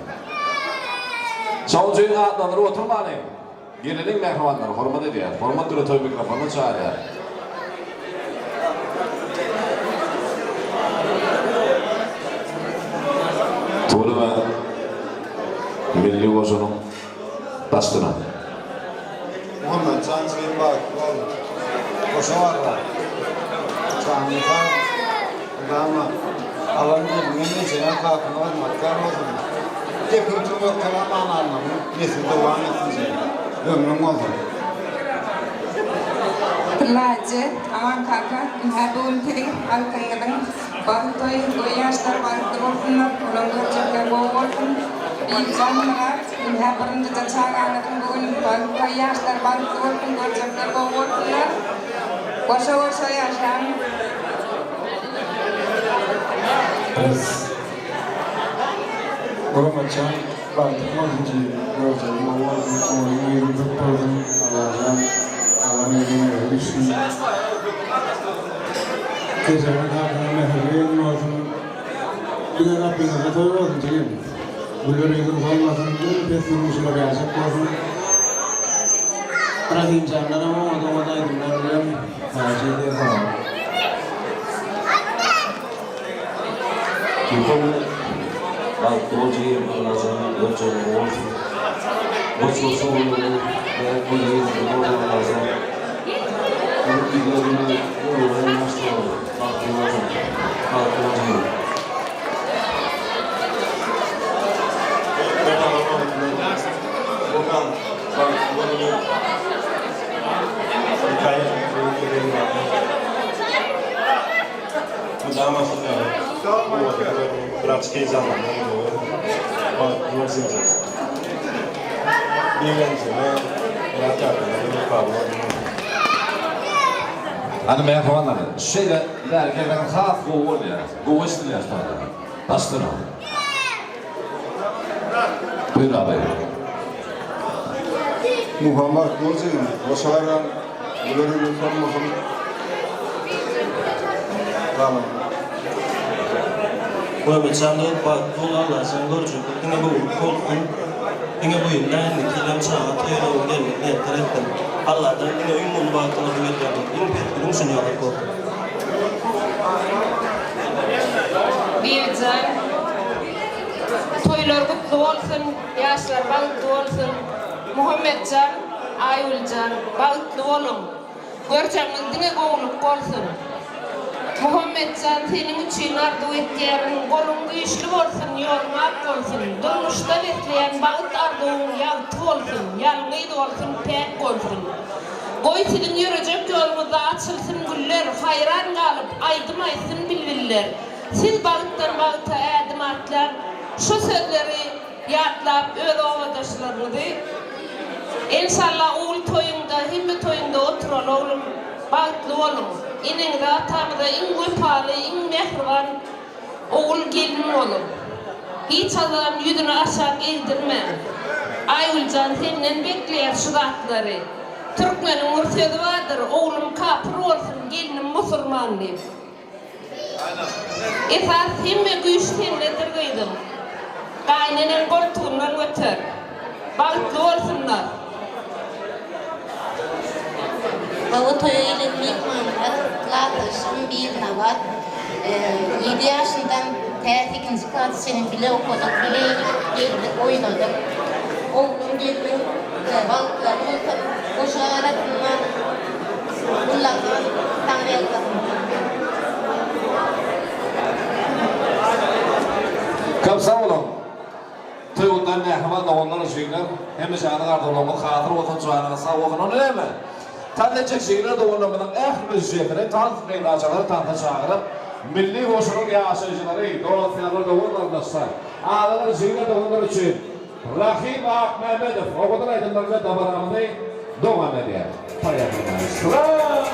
Çoğuncuğun adlanır oturmalıyım. Gelenin mehramanları, hürmet ediyet, hürmet üretiyor mikrofonuna çağırıyor. Tuğlama milli ozunun bastına. Muhammed Cançı'nın bak, koşu var da. Canlı'da dama alanı bilmenin içine kalkın olmak olsun. Tekrar yok tamam anlamı. Nesil devam etsin. Ömrüm oldu. Laje, aman kaka, habul pili, al kayang, bantoy, goyastar, bantoy, punar, pulang kerja bawon, ikan merat, habaran jejak sangat kemudian goyastar, bantoy, punar kerja bawon, punar, wasa ya sang. Orang macam bantu menguji kerja bawon, kemudian berperan alasan alamnya disini. Kesannya karena hari ini dengan apa yang kita tahu jadi beliau itu Allah sendiri betul sebagai aset pun terakhir jangan nama atau itu dalam hasil dia kita waktu uji alasan kerja bos sebelum kuliah sebelum alasan kita ini orang master waktu uji bukan bunu hikaye Mudar maksudnya pratik zaman Hani mehramanları, şeyle derken ben haf kovul ya, kovul istiliyor sonra. Bastına. Buyur abi. Muhammed Gülcü'nün Koşar'dan Gülür'ün sormasını tamam. Muhammed San'ın baktığı Allah'ın görücü, yine bu korkun, yine bu yıldan kilam saat yolu gelmeye tereddüt. Allah'tan yine uyumun baktığını duyacağım. Yine bir durum sunuyor korkun. Bircan, toylar kutlu olsun, yaşlar bağıtlı olsun. Muhammedcan, Ayulcan, bağıtlı olun. Görçanın dine kovulup olsun. Muhammedcan, senin için ardu ettiyerin kolun güçlü olsun, yolun ak olsun. Durmuşta bekleyen bağıt arduğun yaltı olsun, yalgıydı olsun, pek olsun. Koy senin yürüyecek yolumuzda açılsın güller, hayran kalıp aydım aysın bilviller. Siz bağıttan bağıta edim atlar, şu sözleri yatlap öyle ovadaşlarınızı. İnşallah oğul toyunda, himmi toyunda oturun oğlum, bağıtlı olun. İnin de atamda in güpalı, in mehriban oğul gelin olun. Hiç adam yüzünü aşağı eğdirmem. Ayulcan senden bekleyen şu zatları. Türkmenin mürtedi vardır, oğlum kapır olsun, gelinim musulman deyip. Esas himmi güç senledir kıydım. Kaynenin koltuğundan götür. Bağıtlı olsunlar. Baba toyuyla mihmanlar, kılatışım bir navat. 7 yaşından T8. Klas senin bile okuduk, bile geldik, oynadık. Oğlum geldim, balıklarımı koşu arasından kullanılan tanrıyallarım. Kapsa olun. Tuygundan nehman da onları şeyler, hem canı kardolamı hatır otan çoğanına sağ okun, onu değil mi? Tanıcak şeyler de onlarından müzikleri, tanıt meylaçaları tanıta çağırıp, milli koşulun yaşayıcıları, dolayısıyla da onlarlaşlar. Ağalar şeyler de onlar için, Rahim Ak Mehmedov, okudun aydınlarına dabaramını doğan ediyor. Paylaşılmaz.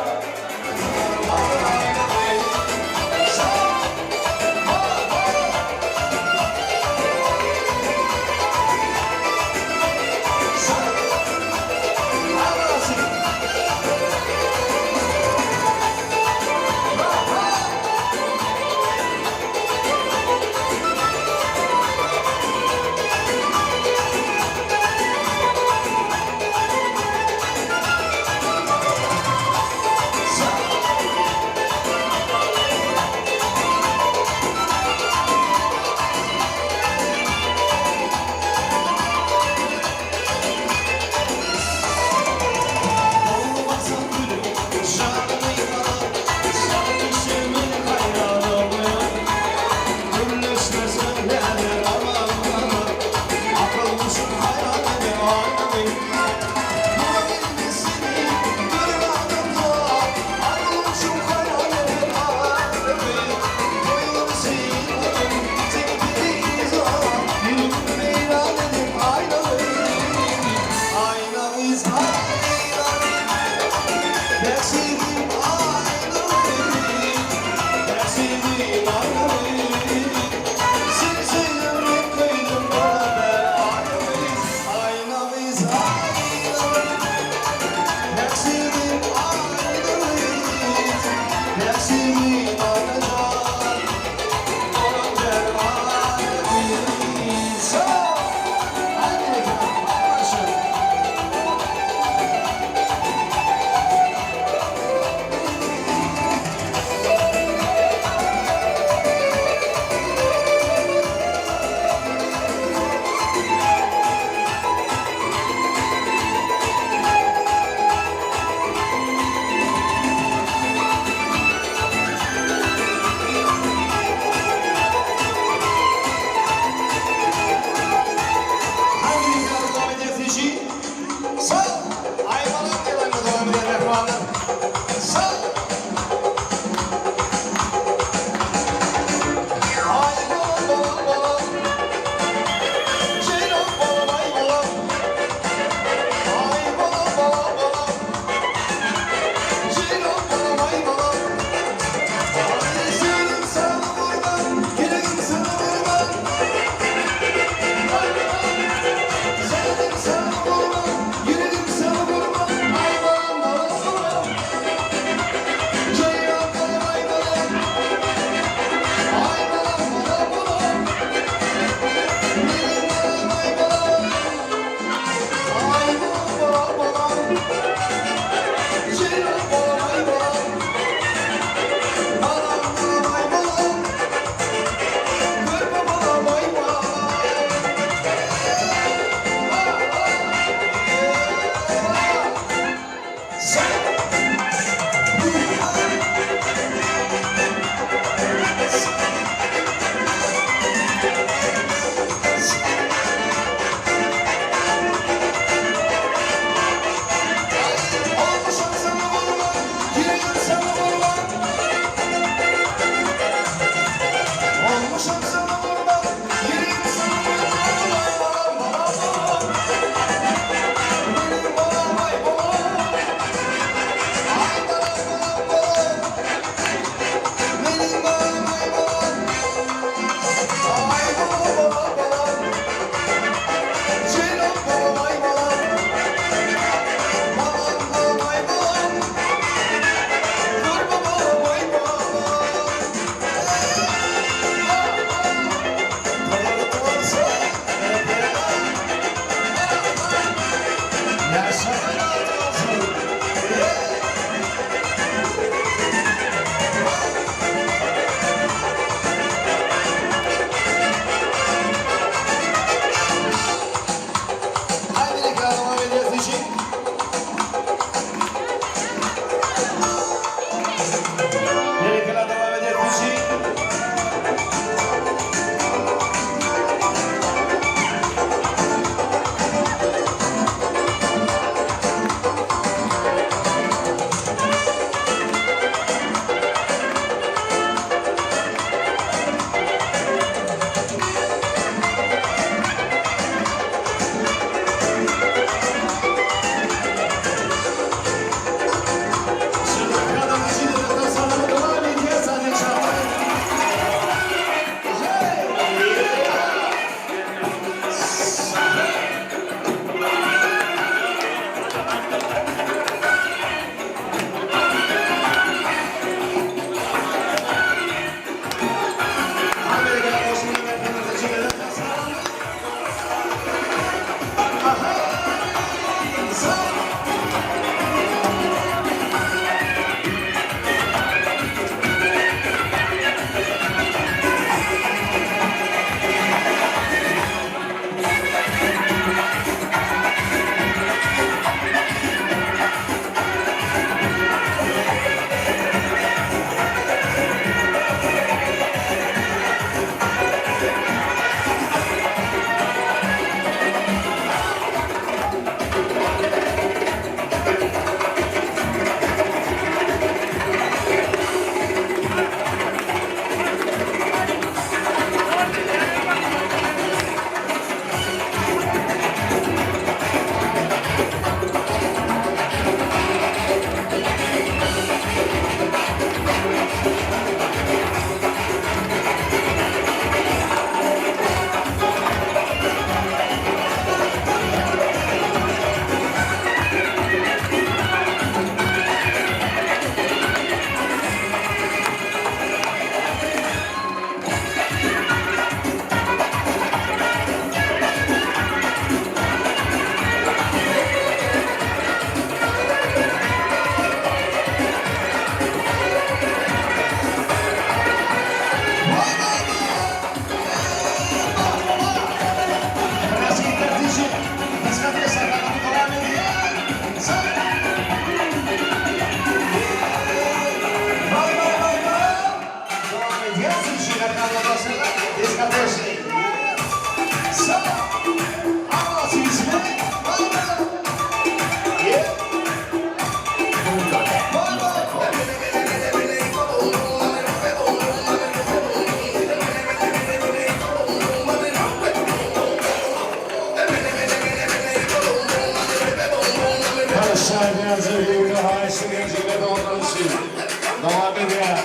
Devam ediyor.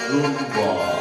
Rumba.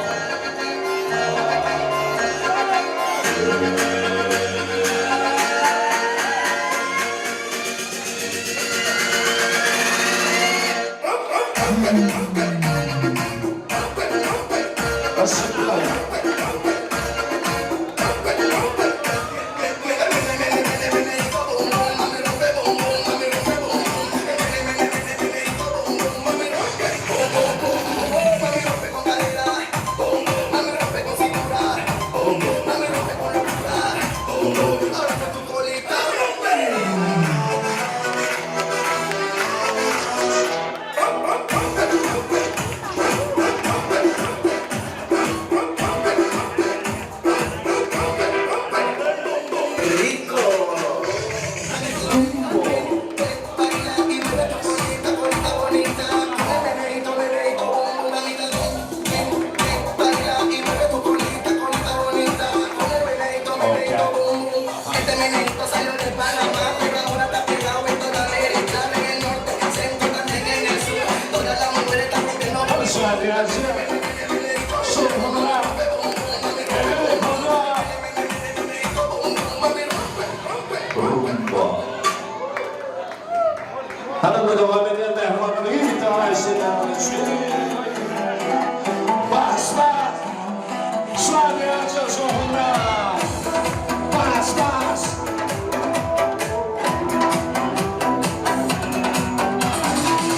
Hanımla devam eden mehmanları bir daha eşliğinden bas bas Şadiyaca sonra bas bas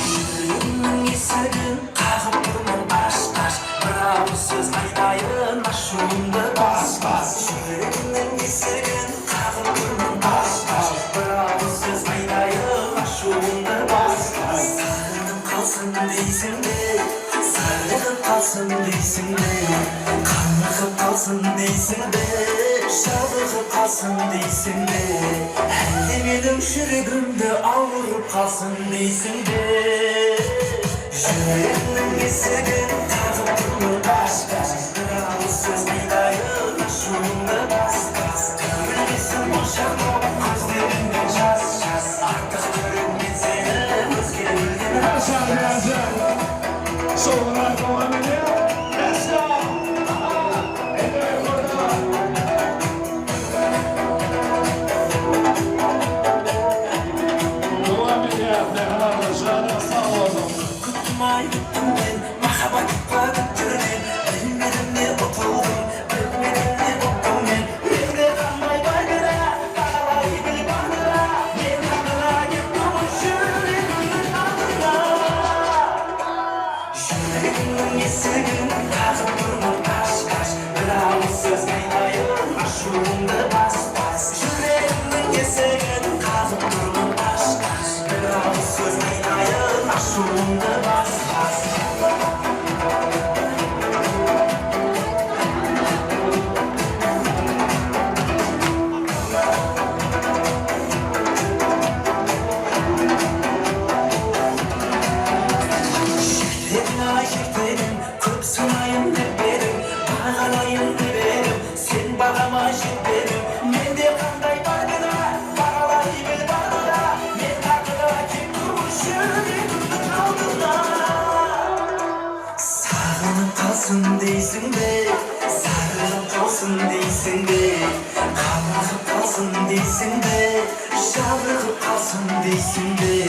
Şürünün esegin kağıp durman baş baş Bravo söz aydayın aşığında bas bas Şürünün esegin kağıp durman baş baş Bravo söz aydayın aşığında bas bas Sarılıp kalsın değilsin de Sarılıp kalsın değilsin de Kanlıkıp kalsın değilsin de Şadıkıp kalsın değilsin de Elde benim şürügümde avurup kalsın değilsin de Yüreğimden geçsegin kağıp durma baş baş Bravo söz aydayın aşığında bas bas Görmesin boşanma gözlerinde ças ças Artık görünmez seni özge bilgin Hasan Yazan sonra devam ediyor. Let's go. Ede burada. Devam ediyor. Mehmanlar şahane sağ olun. Kutmayı bittim ben Mahabat ipagıp görün Bilmedimle oturdum Bilmedimle oturdum ben Bende kalmay bagıra Bağlayı bil bagıra Ben kanıra gitmem Yüreğimden adına Yüreğimden esegin Kağıp durma kaş kaş Bravo söz aydayın Aşığında bas bas Yüreğimden esegin Kağıp durma kaş kaş Bravo söz aydayın Aşığında bas bas Şehrin aşıklarım Köp sunayım hep benim Bağalayım hep benim Sen bağama aşık benim Mende kanday bagıda Bağalayı bil bagıda Men takıda kim durmuş yüreğimden aldığında Sağlanıp kalsın değilsin de Sarılıp kalsın değilsin de Kalmakıp kalsın değilsin de Şavrılıp kalsın değilsin de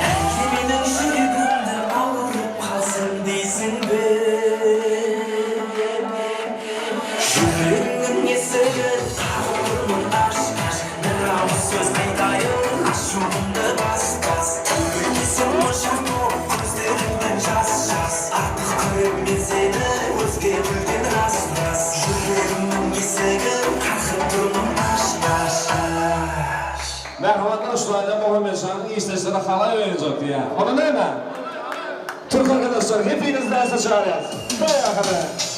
Erkeminin şürügünde avurup kalsın değilsin de Yüreğinin eseri Kavurmun aşk aşk Bravo söz aydayın Aşığında bas bas Ülkesin boşanma Gözlerinden jas jas Artık görünmez seni Özge bilgin ras ras Yüreğinin eseri Kalkıp durmam baş baş Merhametler Şuayda Muhammed Şah'ın işleşleri halay oynayacak diye. Onu ne mi? Türk arkadaşlar hepiniz derse çağırıyoruz. Buraya kadar.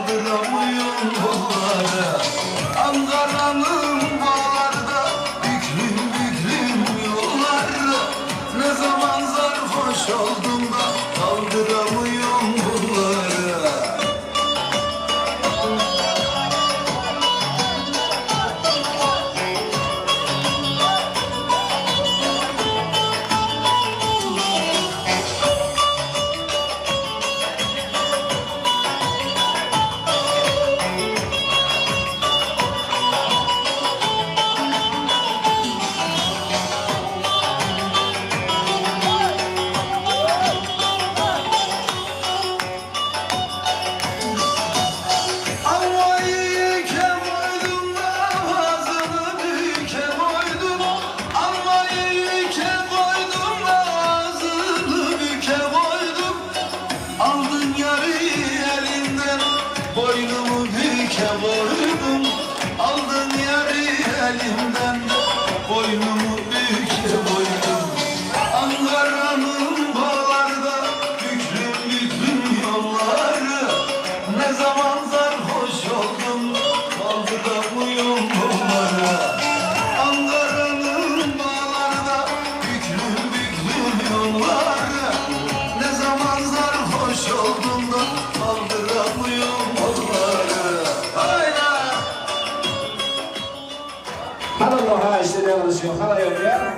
kaldıramıyorum bunları. Ankara'nın bağlarda büklüm büklüm yolları. Ne zaman sarhoş oldum da kaldıramıyorum bunları. Boynumu büke koydum, aldın yarı elimden. Boynumu büke koydum. Ankara'nın bağlarda büklüm büklüm yolları. Ne zaman sarhoş oldum, kaldıramıyorum bunları. Ankara'nın bağlarda büklüm büklüm yolları. Ne zaman sarhoş oldum da kaldıramıyorum. Hanımlar işte ne yazıyor? Hala yok ya.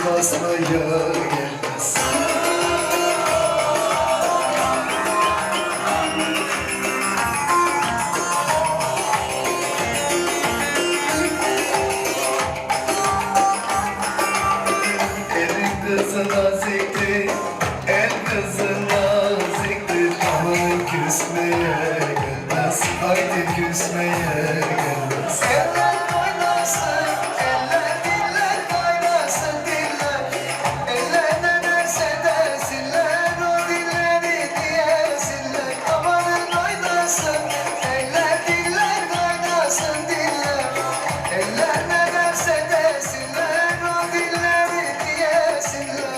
Basmaya gelmez. El kızı naziktir, el kızı naziktir. Aman küsmeye gelmez, haydi küsmeye gelmez. Eller oynasın, eller diller oynasın diller. Eller ne derse desinler, o dilleri diyesinler. Amanın oynasın, eller diller oynasın diller. Eller ne derse desinler, o dilleri diyesinler.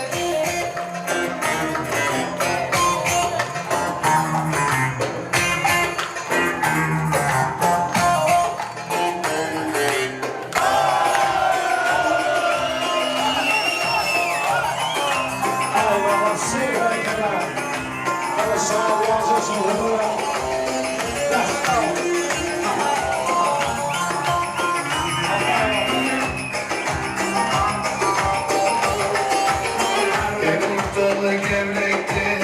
Erik dalı gevrektir,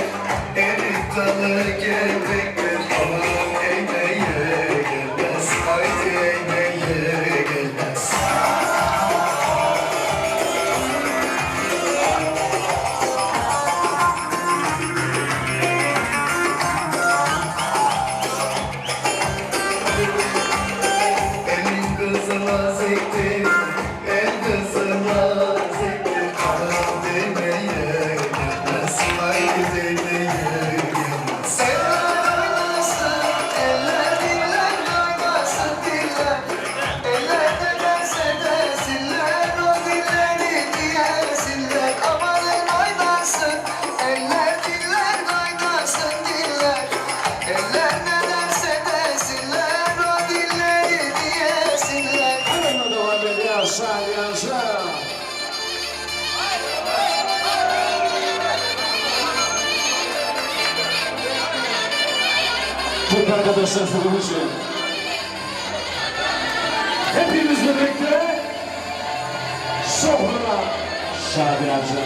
erik dalı gevrektir. Aman eğmeye gelmez, haydi eğmeye gelmez. Elin kızı naziktir, el kızı naziktir. Aman değmeye gelmez, haydi değmeye gelmez. Eller oynasın, eller diller oynasın diller. Eller ne derse desinler, o dilleri diyesinler. Amanın oynasın, eller diller oynasın diller. Eller ne derse desinler, o dilleri diyesinler. Hanımlar devam ediyor. Aşağı. Tüm arkadaşlar sorumuz yok. Hepimiz birlikte Sofra Şadi Amca.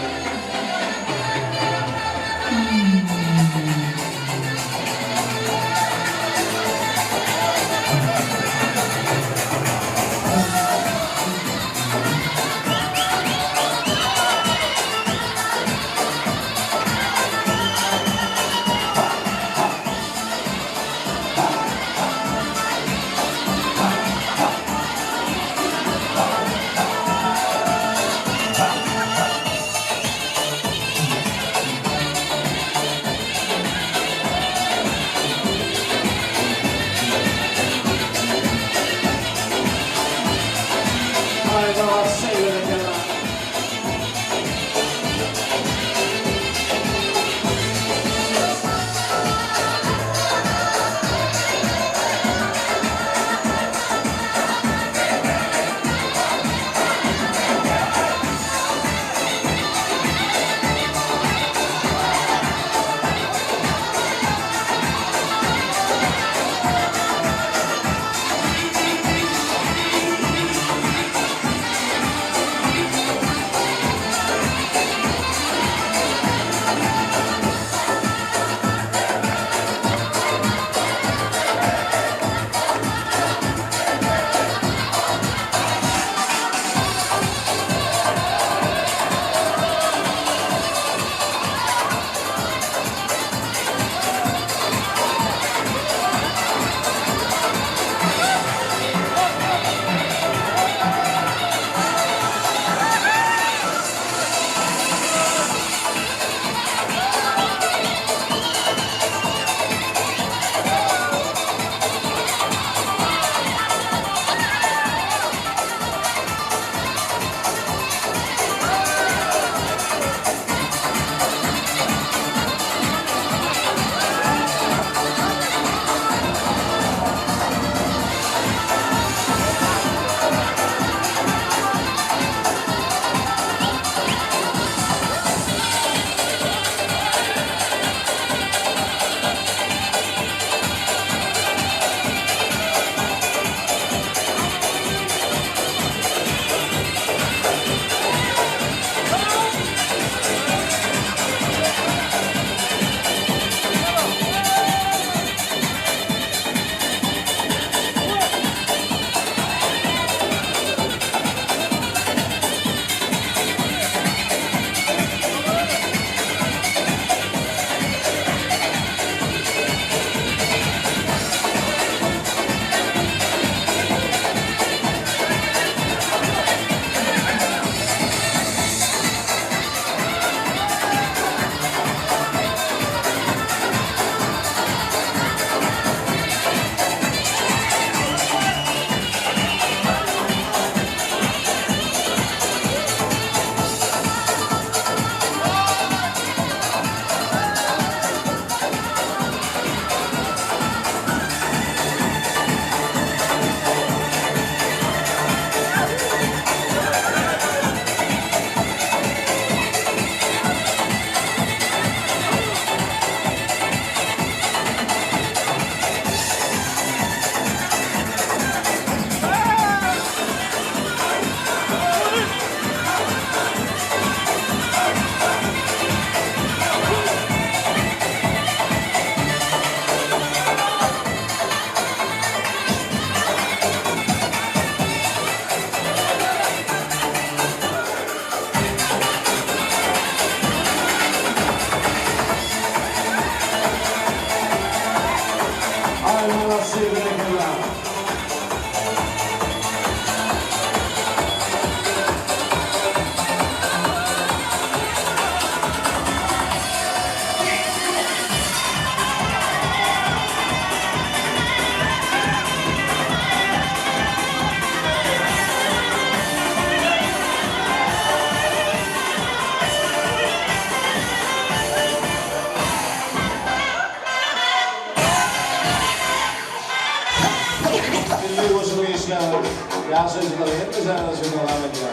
Yaşayıcıları hep üzerine sürüyor Ahmet ya.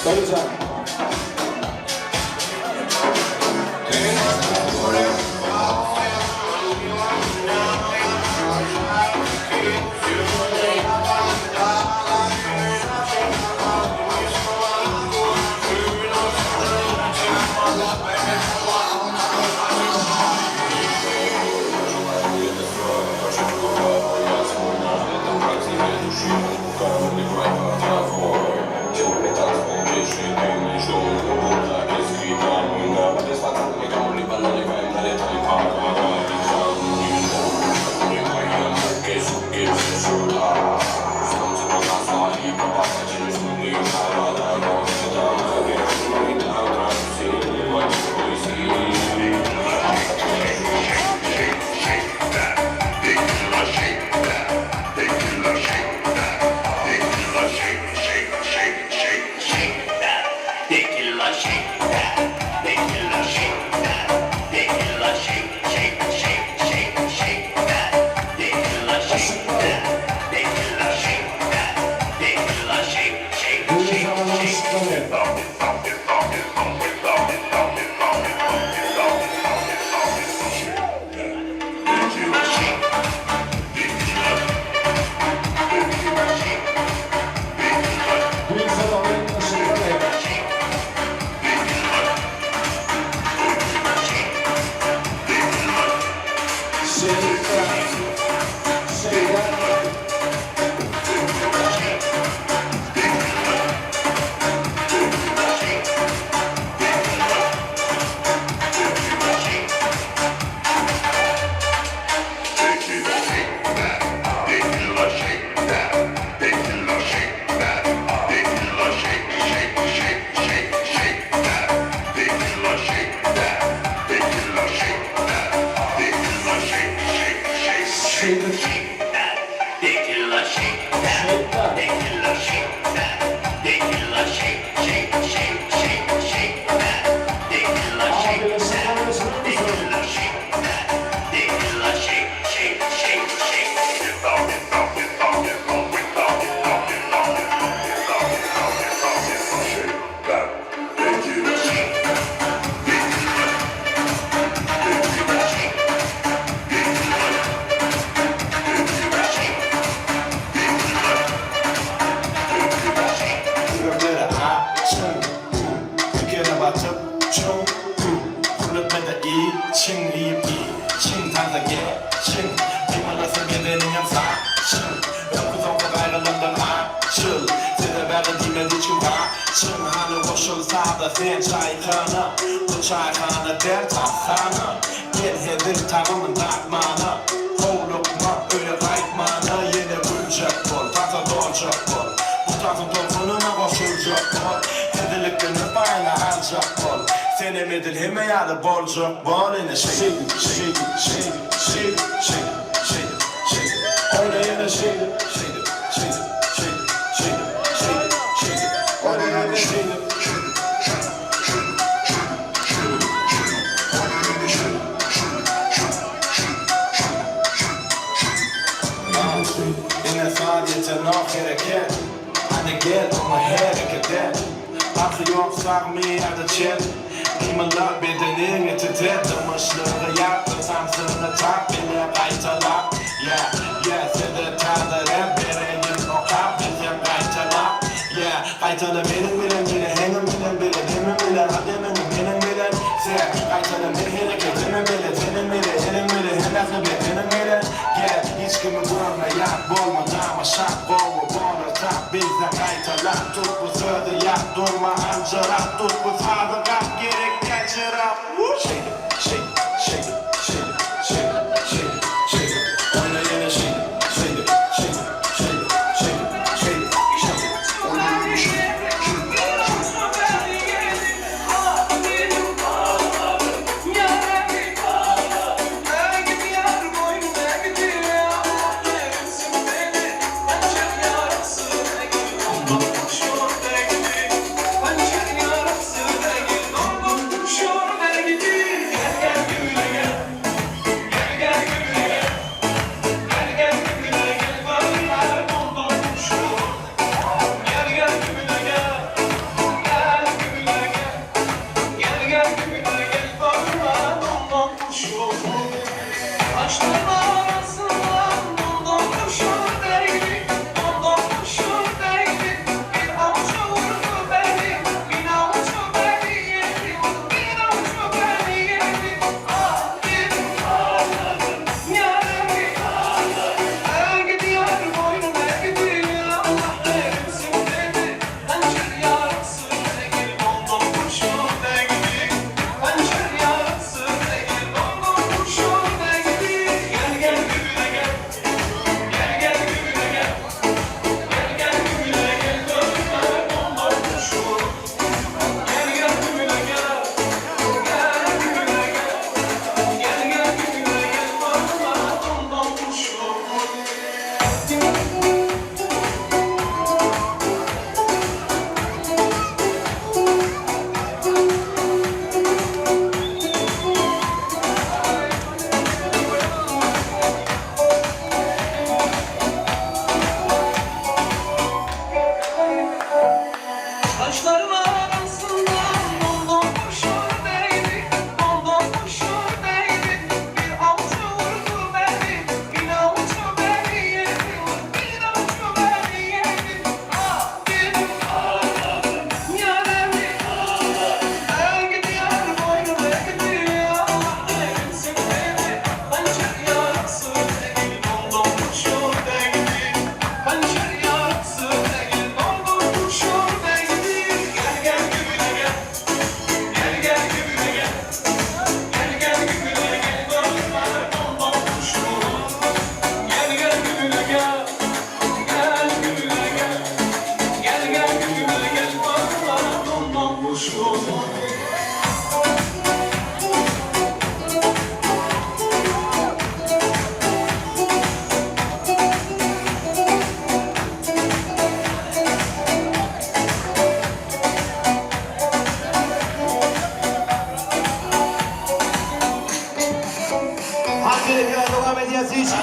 Görürsen. Sen çaykhana, bu çaykhana der takhana. Gel hedir tamamın takmana. Kovlukma öyle kaytmana. Yine bulacak bol, taza dolacak bol. Bu tazın topununa koşulacak bol. Hedirliklerini bayna alacak bol. Sen emedil hemeyalı bolcak bol. Yine shake it, shake it, shake it, shake it, shake it, shake it, shake it. Öyle yine shake it, shake it, shake it, shake it, shake it, shake it, shake it. Öyle yine shake it. Sadece nok hareket. Hani gel ama hareket et. Akı yok sarmıyor da çet. Kıymalar bedenini titretmişliği yaptı. Sansını tak bile kaytalap. Yeah, yeah, sede tadı rap vereyim o kap bizim kaytalap. Yeah, kaytalı benim bilen hengim bilen hemin bilen ademenim benim bilen. Sen kaytalı bir hareketimin bilen senin bilen elim bilen hemen benim bilen. Yeah, hiç kimi görme yap bolmadan ama şak boğu boğulur tak bizden kaytalar. Tut bu sözü yap durma ancarap. Tut bu sazı kap gerek geçirap. Shake it, shake it, shake it, shake it, shake it, shake it, shake it. Oyna yine shake it, shake it, shake it, shake it, shake it, shake it, shake it. Oyna yine shake it. Hakkı'nın devam ediyesi için.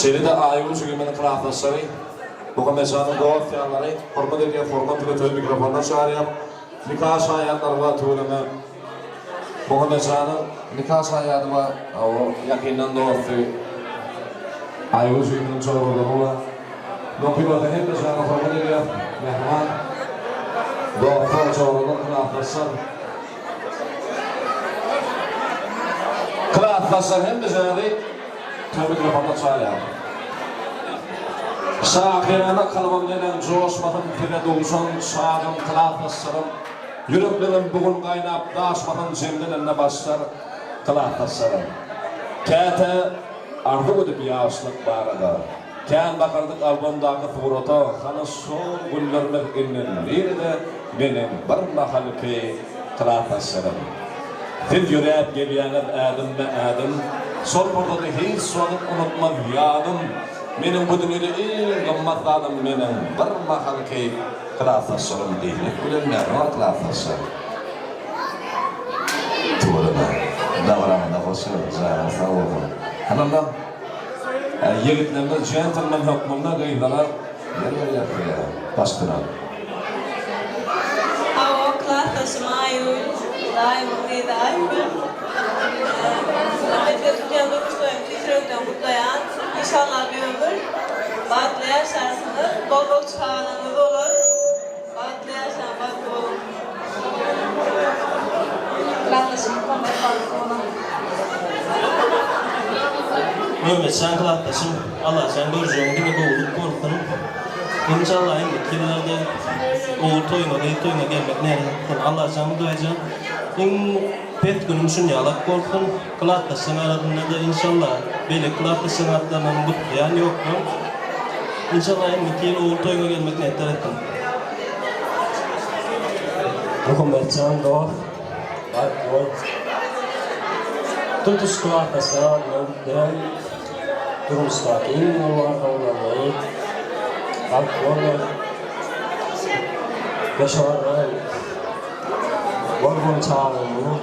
Şeride ayılı çökemenin kıraatlaşları, bu mesanın doğal fiyanları, hormat edilen format üretimi mikrofondan çağırıyor. Nikah şahiyatları var tuğlama. Bu mesanın nikah şahiyatı var, o yakından doğal ayılı çökemenin çağırıyor. Nokilada hem mesanın hormat edilen mehman, doğal çağırıyor, kıraatlaşlar. Kıraatlaşlar hem mesanı mikrofondan çağırıyor. Şahirana kalmam denen coşmadım fire doluşan şahım kılaatlaslarım. Yüreklerim bugün kaynap daşmadım cemdenine başlar kılaatlaslarım. Kete ardı ödüp yaşlık barada. Ken bakardık albomdaki furota, hani son günlermek innen biri de benim bir mahalki kılaatlaslarım. Dil yürep geliyenler adım ve adım, son burada hiç soğuk unutmam yadım. Benim bu dünyada en gımmatladım benim bir mahalki kılaatlaşlarım değil. Bilenler var kılaatlaşlarım. Tuğruna, davranında hoşuyoruz, sağ olun. Hanımlar, yigitlerinde gentleman hükmünde gıydalar yerler yapıyor, başkına. Hava kılaatlaşım ayul, daimum değil ayul. Ahmet'e tutmayan durmuşlayım, titrekten kutlayan. İnşallah bir ömür bahtlı yaşarsınız, bol bol çağınız olur. Bahtlı yaşayan, bahtlı olun. Kılaatlaşım Muhammed Balkon'a. Mehmet sen kılaatlaşım, Allah sen göreceğin gibi boğulup korkunum. İnşallah en ikilerde oğul toyuna gelmek nerede? Allah sen bu duyacağım. Pet günüm şunu yalak korkun, kılaatlaşım aradığında da inşallah böyle kılaatlaşım atlamanın kutlayan yok mu? İnşallah en iki yıl oğul toyuna gelmek ne ettim. Muhammed Can Doğan, Alkol, tutuş kılaatlaşım aradığında durumstak in olanları, alkol, yaşanan Volgon çağırıyor,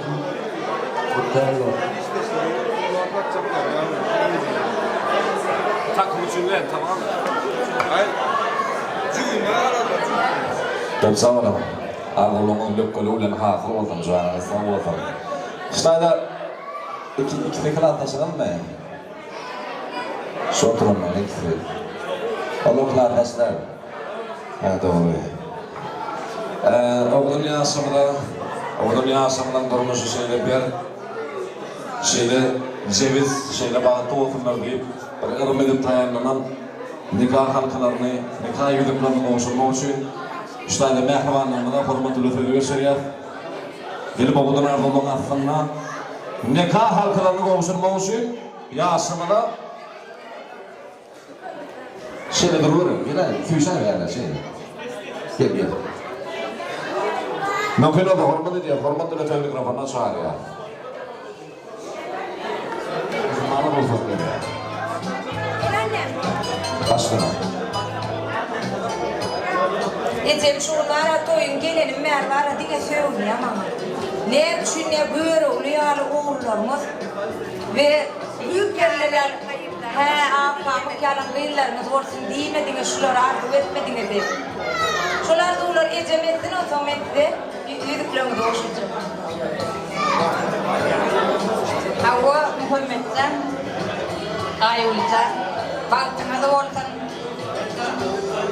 kutluyor. Takım üçünden tamam mı? Hayır. Cüğün ne aradı? Ben sağ olun. Ağırlığımın lökkülü ulan haklı oldum şu an. Sağ olun. İşte da iki fikir atlaşalım mı? Şu oturumla ikisi. Oğlum atlaşlar. Ha doğru. Oğlum yaşamdan durmuşu ceviz, bağıtı okunlar deyip bir ırmedip tayanlanan nikah halkalarını, nikah yüzüklerini oluşturmak için işte mehribanlarına hürmet-ü lütfü gösteriyor. Gelip oğlum ardılığın aslında nikah halkalarını oluşturmak için yaşamada duruyorum, füysen verler Gel. Mümkün oldu, hürmet ediyor, mikrofonuna çağırıyor. Bana bu fark ediyor. Başkına. Ecem şunlara toyun gelelim merlara dine söylüyor ama. Ne için ne böyle oluyor oğullarımız ve büyük yerler ağabeyim yalan kıyılarımız olsun diyemediğine şuları arzu etmediğine de. Şular da olur Ecem etsin o zaman etti. Yüzüklerimiz oluşacak. Hava Muhammed'den ayulca baktığına da olsun.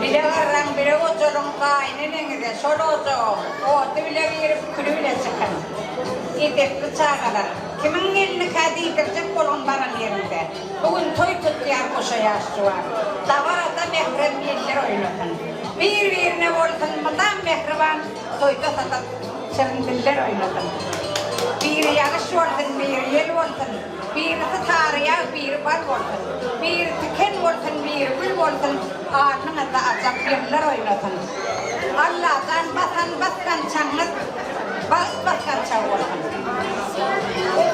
Bir de varran bir de oturun kaynının de solocu. O da bile girip külüyle çıkan. İdekli çağırlar. Kimin elini kadi kıracak olan baran yerinde. Bugün toy tuttuyan koşa yaşlı var. Davarada mehrem yerler oynatın. Bir-birine olsun mıdan mehriban toyda satıp şırındiller oynatın. Bir yarış olsun, bir yel olsun. Bir tarıya, bir bal olsun. Bir tüken olsun, bir gül olsun. Ağzına da acak yerler oynatın. Allah'tan baskan çanlık, baskan çav olsun.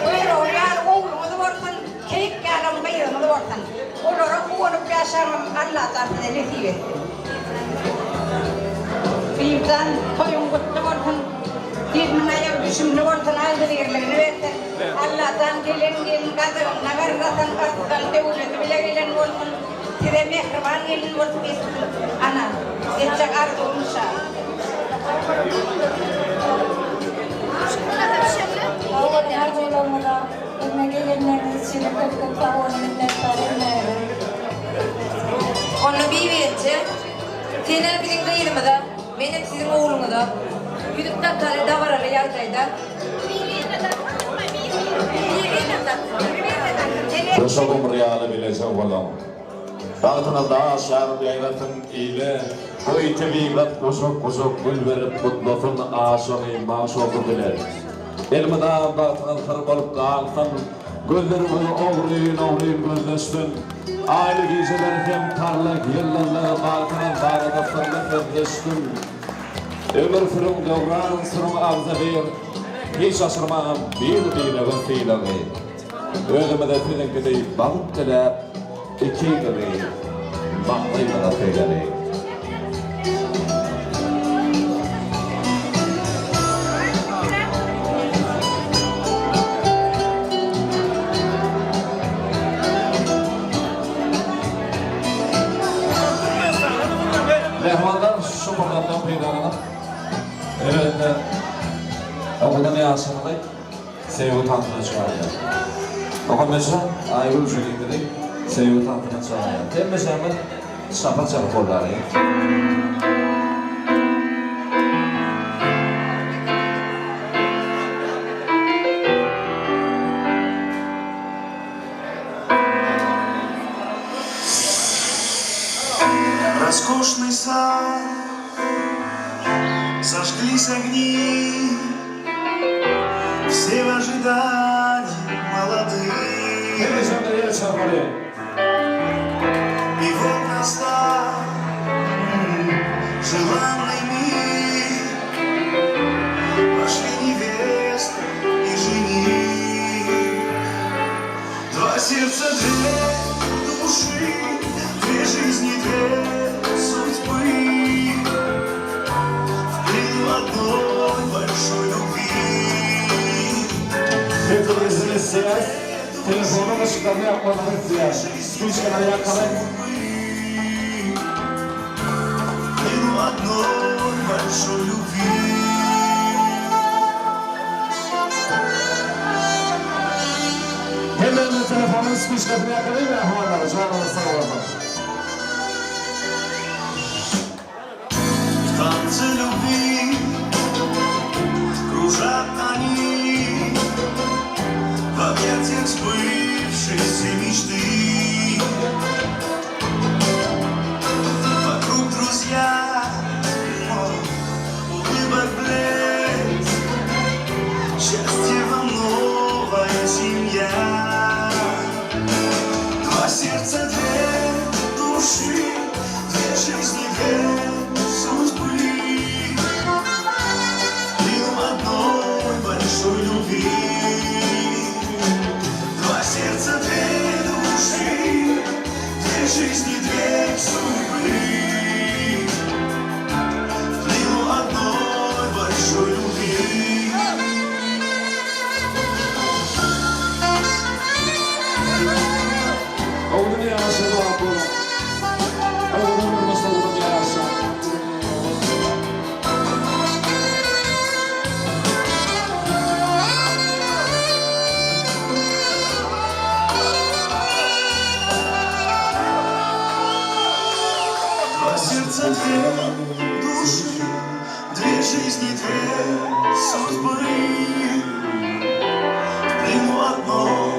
Öyle oluyor, oğlumuzu olsun. Keyik yarım bayırımızı olsun. Onlara kuğunup yaşarım Allah'tan size nasip etsin. Bizden toyun kutlu olsun. Bir naya Şimdi ortadan aldı yerlerini verdi. Allah'tan gelin kadın, nagardan kapıdan devleti bile gelen olsun. Size mehriban gelin olsun istedim. Ana, geçecek arz olmuşa. Allah yardım olmadan önüne gelenleriniz için çok sağ olun minnettarım. Onu bir vereceğim. Senin bizim kıyırımı da, benim sizin oğlumu da. Yüzükten tane de var öyle yağdayda. Yaşamım rüyalı bileceğim oğlum. Dağıtına dağ şarım yaylatın ile, bu iti vigrat kusuk gül verip mutlatın aşını maşoku bilir. Elmi dağım dağıtına kırıp olup dağıtın, gözlerimi oğruyun gözleştin. Aile giyceler hem tarlak yıllarla dağıtına dağıda fırlık özleştin. Ömür fırım devran sırım ağza bir, hiç şaşırmam bir vesileği. Özüme de senin gibi balık dilep, iki gibi baklıyla da söyleyi. Mehmanlar şu programdan peydarına. Evet, okuldan yaşamadık, sevgi tantına çağırıyor. Muhammedcan, Aygül Jülük'te sevgi tantına çağırıyor. Temmeşem'in şapat çabuk kolları. Роскошный сад, зажглись огни, все в ожидании молодые. И вот настал желанный миг, пошли невеста и жених. Два сердца, две души, две жизни, две судьбы, в плену одной большой любви. Это вызвали связь, телефоном и шкале оформить связь. Спичка на якоры. В плену одной большой любви. Hemen telefonun spişkasını yakalayın ve havaları canını sağlayalım. В танце любви кружат они, в объятиях сбывшейся мечты. Вокруг друзья, улыбок блеск, счастье вам новая семья. Два сердца, две души, две жизни, две судьбы, плену одной большой любви. Два сердца, две души, две жизни, две судьбы, плену одной большой любви. Oğlum yaşa bu abla. Oğlum nasıl oğlum yaşa. Два сердца, две души, две жизни, две судьбы, в плену одной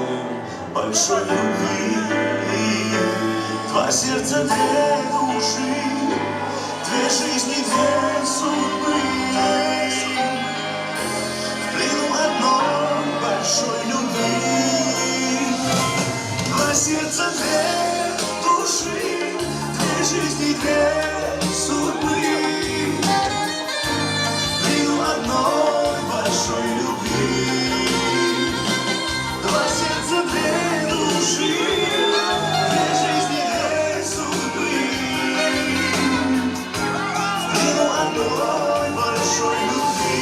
большой любви. Два сердца, две души, две жизни, две судьбы, в плену одной большой любви. Два сердца, две души, две жизни, две судьбы, в плену одной большой любви. Два сердца, две души, две жизни, две судьбы, в плену одной большой любви.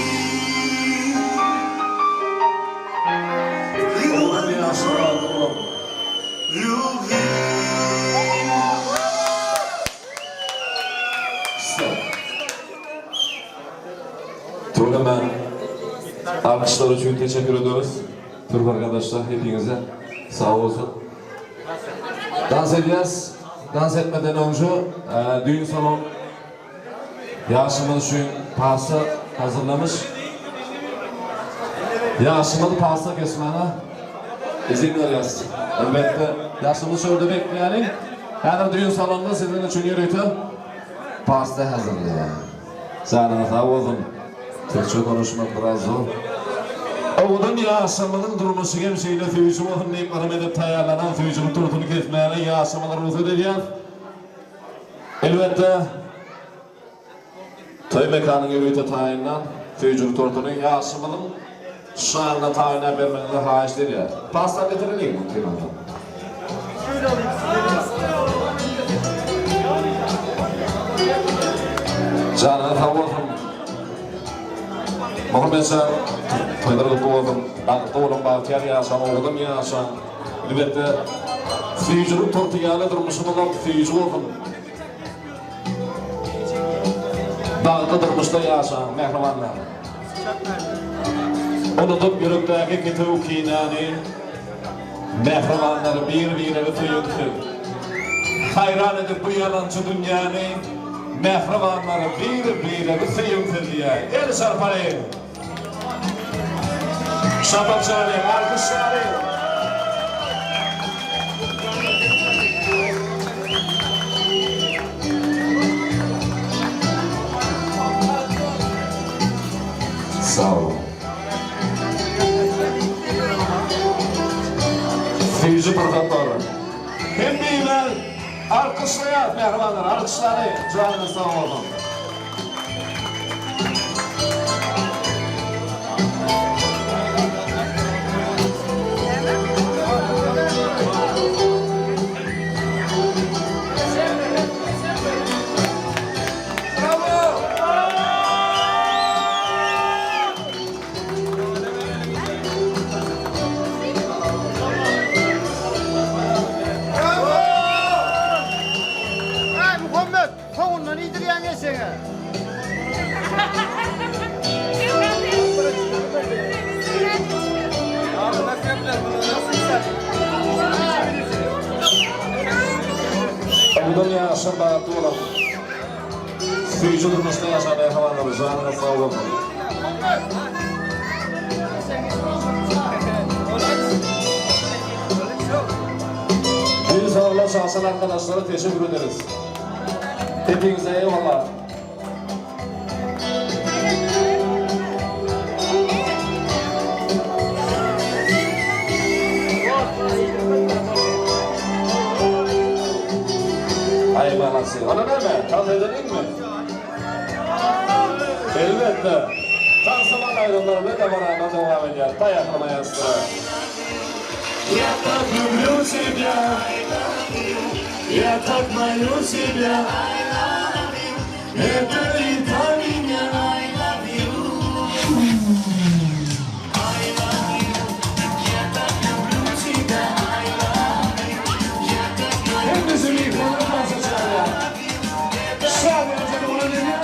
Alkışlar için teşekkür ediyoruz. Türk arkadaşlar hepinize sağ olsun. Dans edeceğiz. Dans etmeden önce düğün salon yaşımız için pasta hazırlamış. Yaşımız pasta kesmene izin veriyoruz. Elbette yaşımız şurada bekleyelim. Her düğün salonunda sizin için yürütü pasta hazırlayalım. Sana sağ olun. Türkçe konuşmak biraz zor. Oğudun yaşamının durmusu gemşeyle füyücüm olun deyip arım edip tayarlanan füyücümün turtunu kesmeyenin yaşamaları uzun edeceğiz. Elbette toy mekanın yürüyüte tayinlen füyücümün turtunu yaşamının şanına tayinen vermenize haiş ediyor. Pasta getirelim mi? Canına sağ olsun. Muhammed sen toylarda doğdum, dağıtta oğlum Bahtiyar yaşam, oğlum yaşam. Elbette füyücünün tortiyale durmuşum olan füyücü oldum. Dağıtta durmuşta yaşam, mehrimanlar. Unutup yürekteki ketev kinani, mehrimanları bir füyüntü. Hayran edip bu yalancı dünyanı, mehrimanları bir füyüntü diye. El sarparayım. Şabatçıları, alkışları. Sağ olun. Füyücü profesör. Hem beyler, alkışlayın mehribanlar, alkışları. Canınız sağ olun. Oğudun yaşam dağıttı olan füyücü durmuşta yaşam mehrimanları. Canına sağ olun. Düğün salonuna çalışan arkadaşlara teşekkür ederiz. Hepinize eyvallah. Ay manası. Ona ne mi? Taz edelim mi? Elbette. Tansaman ayrımları ne de bana devam eder. Dayaklamaya yansıra. Я так люблю тебя, я так молю тебя, это и для меня. I love you, я так люблю тебя, I love you, я так молю тебя. Hepimizin ilk onları basacağız. Sadece bunu dinle.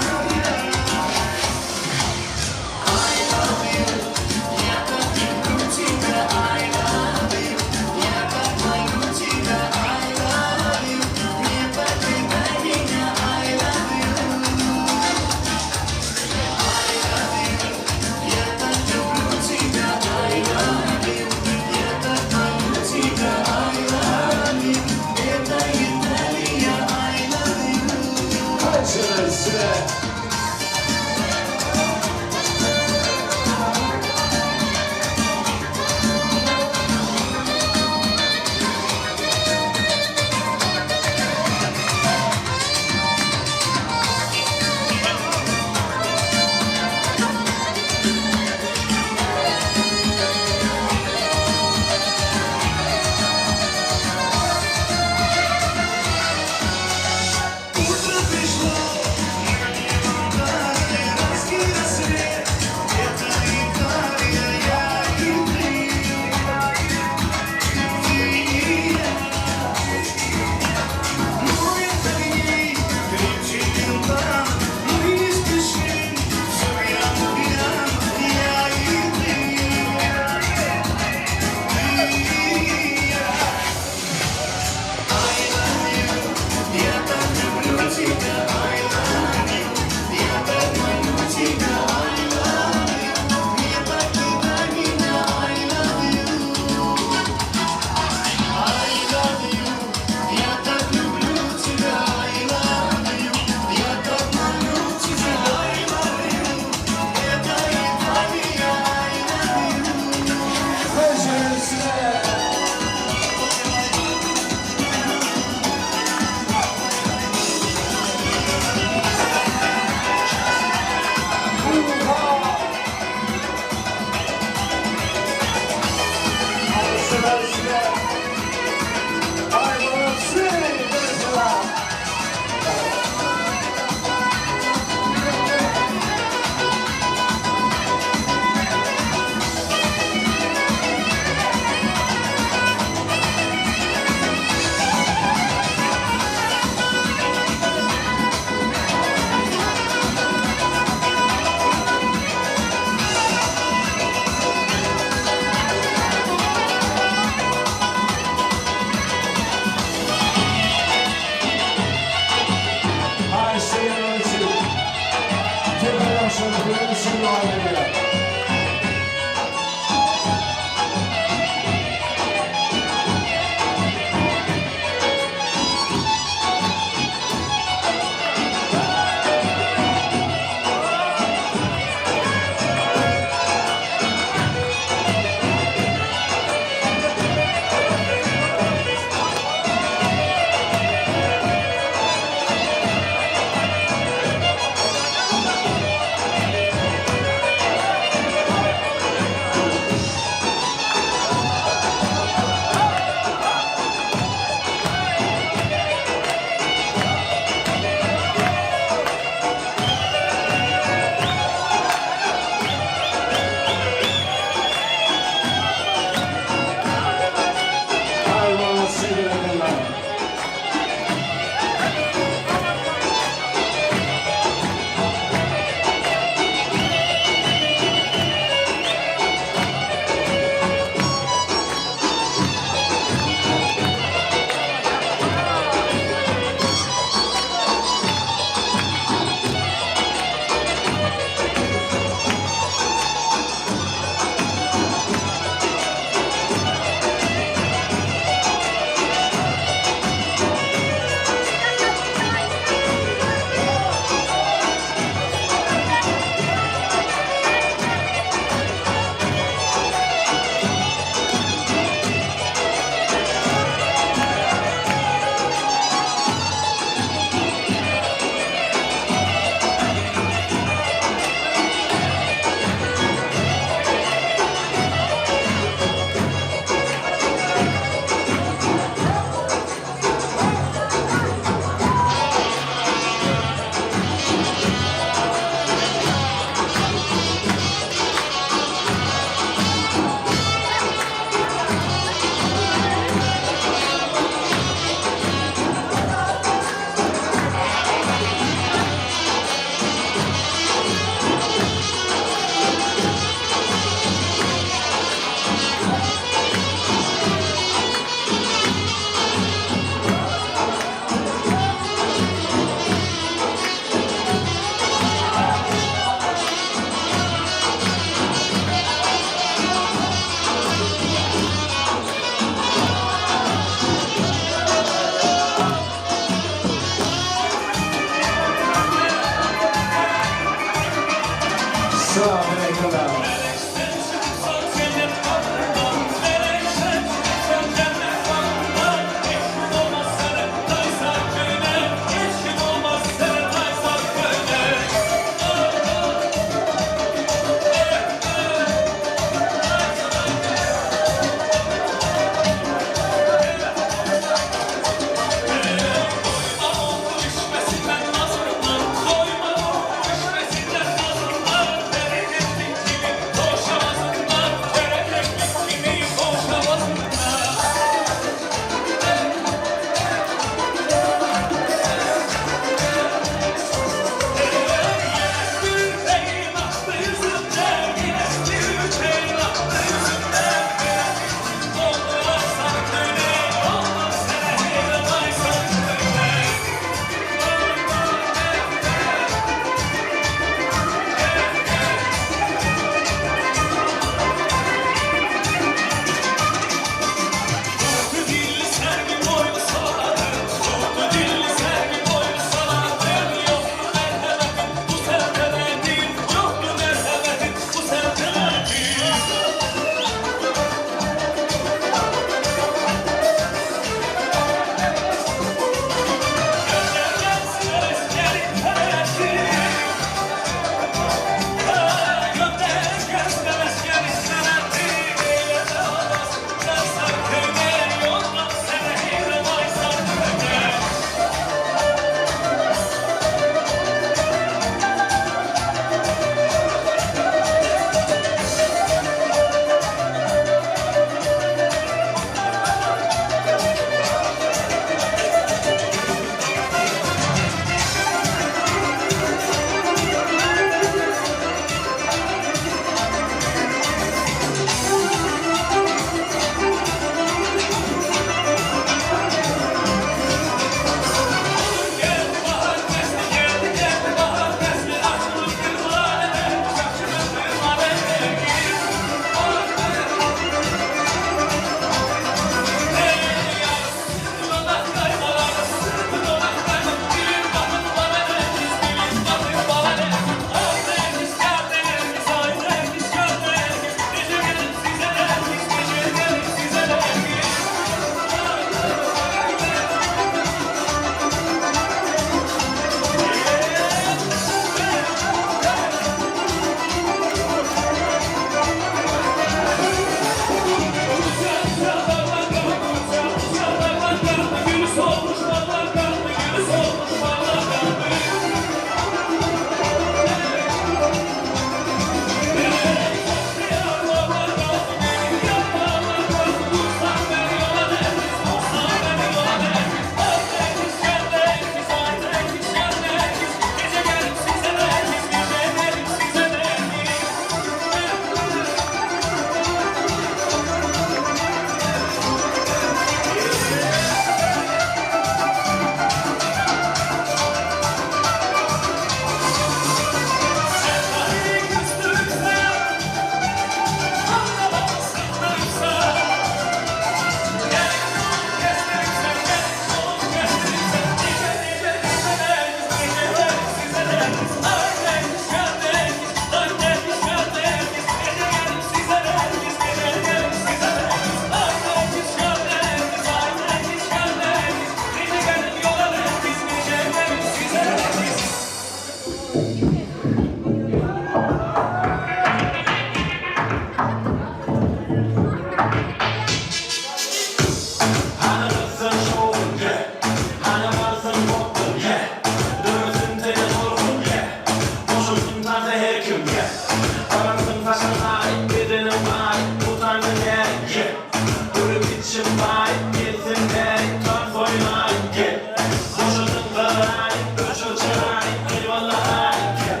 Böyle biçim var, gelsin de kan boyuna gel. Boşadın var, ölçülçen, eyvallah gel.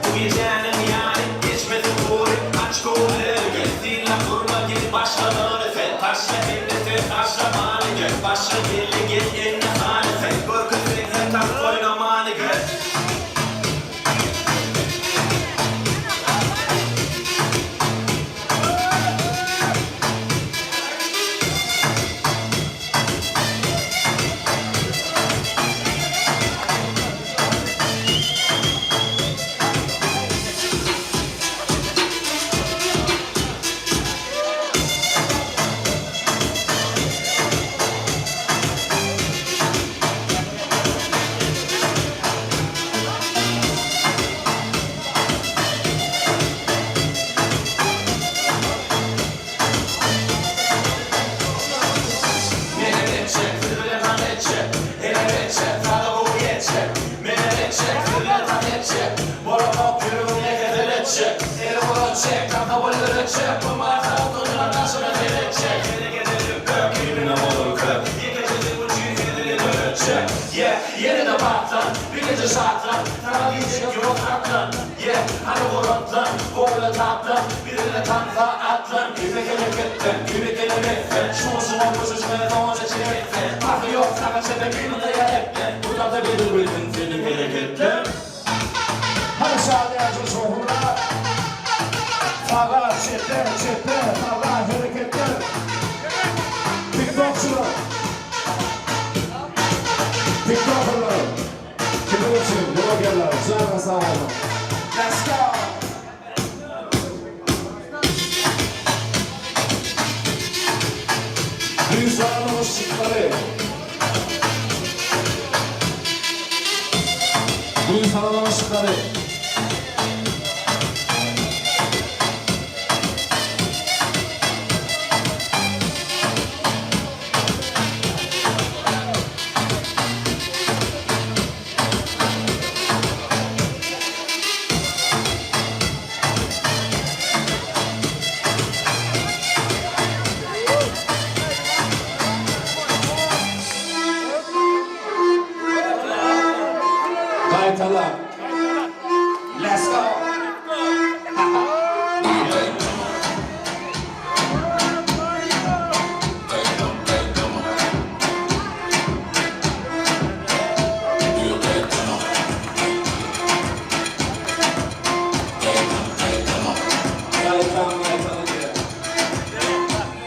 Bu gecenin yani geçmedi vur, aç kolunu geldiğinle vurma gel. Başla nefes, taşla ellete, taşla mani gel. Başla gel, gel eline hanife. Korkutun hem kan oynamanı gel. Yerine patlan, bir gece şartlan. Sana diyecek yok atlan. Hani vurutlan, böyle tatlan. Birine tanfa atlan. Gibi kelebekten, gibi kelebekten. Şumusuna koşuşmaya doğru çekekten. Farkı yok sana sebebini de yerekten. Burada da bir bildin senin gerekekten. Hadi sağda yazın soğuklar. Sağlar, çete, sağlar, hareketler. TikTokçular. TikToker'lar. Kimin için? Blogger'lar. Canına sağ olun. Let's go. Düğün salonu ışıkları. Düğün salonu ışıkları. Kaytalar. Let's go.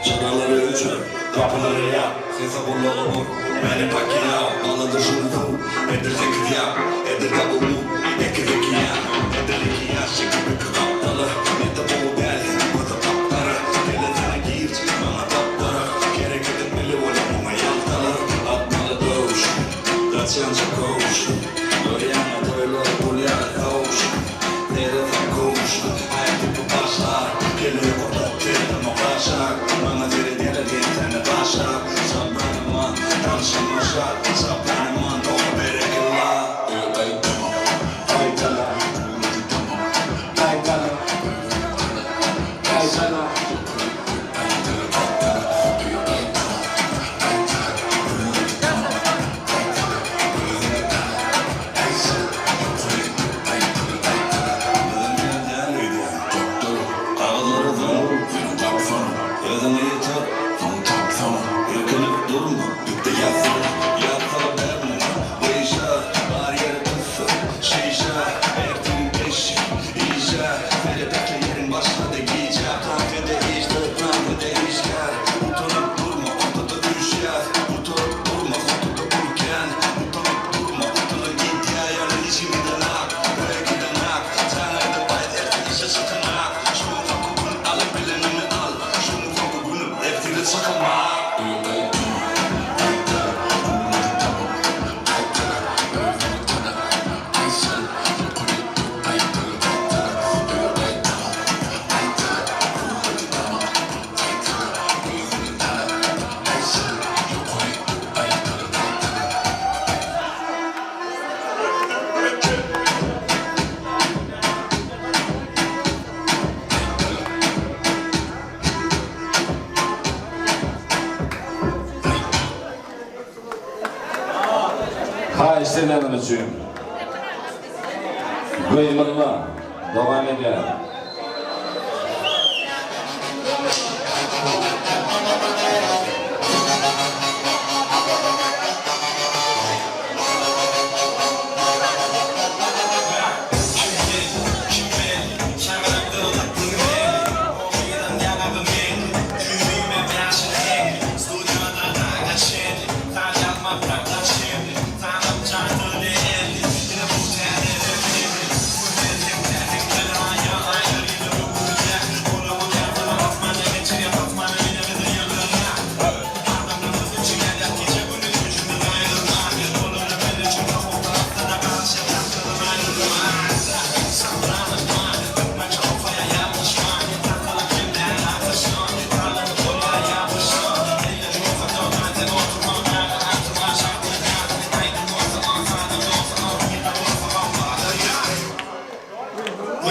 Çanaları ölçer, kapıları yap. Sese bunları vur, beni pakine al. Bana dışını vur, edirdik yap. Edirde bulu, ekidik ya. Edirdik ya, şekil kaptalı. Ne de bu belli, bu da kapları. Gelene gir, bana kapları. Gerek edilmeli olamama yaltalı. Atmalı dövüş, daçyanca koş. Doryana doyları bulyar koş. Nereden koş, hayatı bu başlar. Geliyor orada, dedim o başlar. Bana veri dere diye tane başlar. Sabranıman, tanışılmışlar. Sabranıman, doğru berekillah. Kaytalar. Kaytalar. Kaytalar. Ha istemenin için. Kıyımınla devam edelim.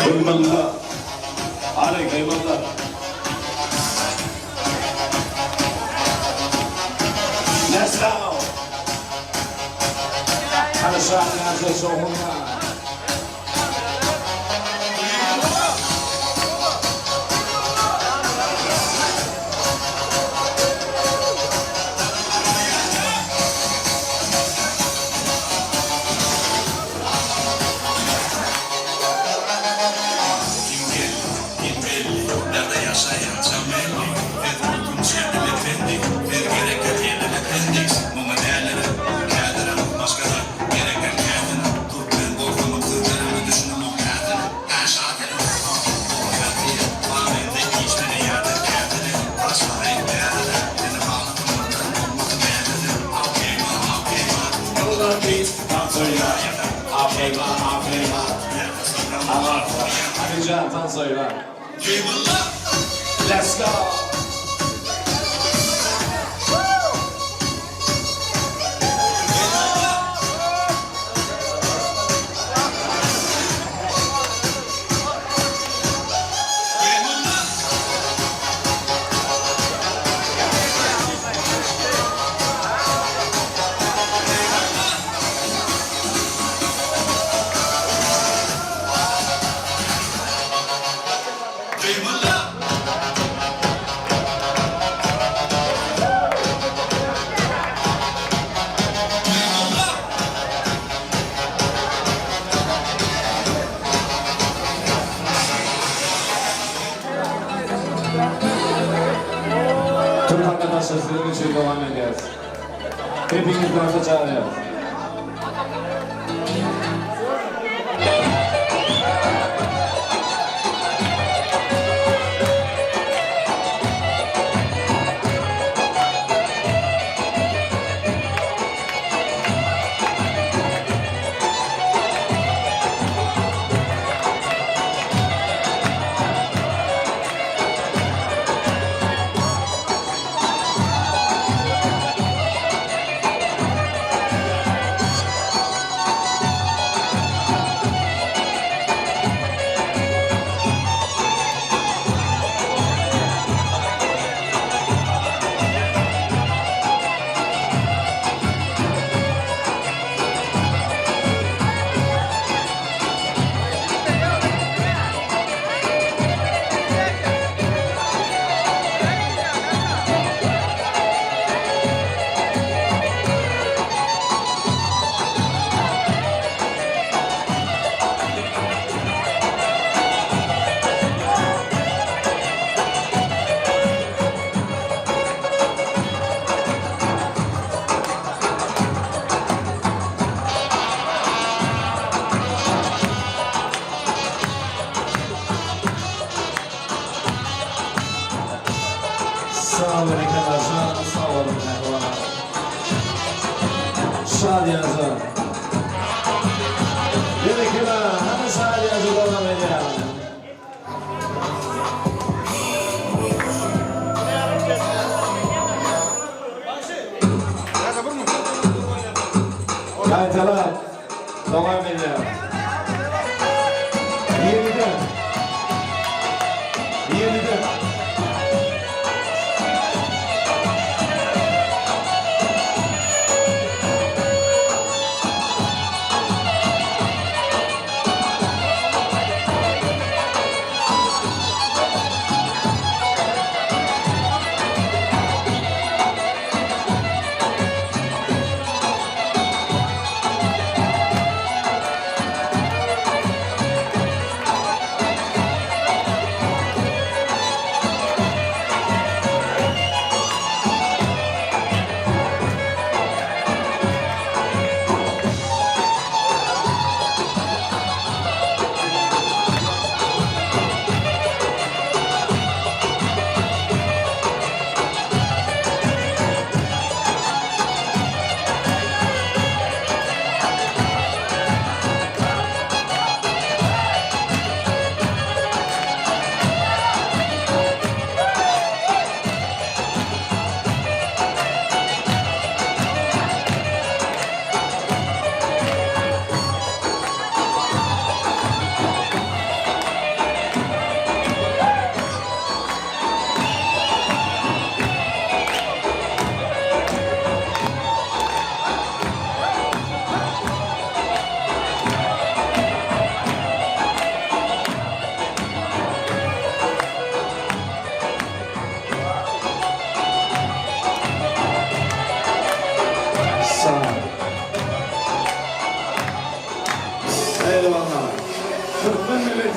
Kıyımınla. Hadi kıyımınla. Let's go. Hadi şarkı soğuma. Hadi Can, sen söyle. Let's go. Tüm arkadaşlar sizin için devam edeceğiz. Hepiniz dansa çağırıyoruz. Sağ olun arkadaşlar, sağ olun mehvanlar. Şadiyazı. Dedikler, hemen şadiyazı devam edelim. Kayıtalar, devam edelim. Yeniden.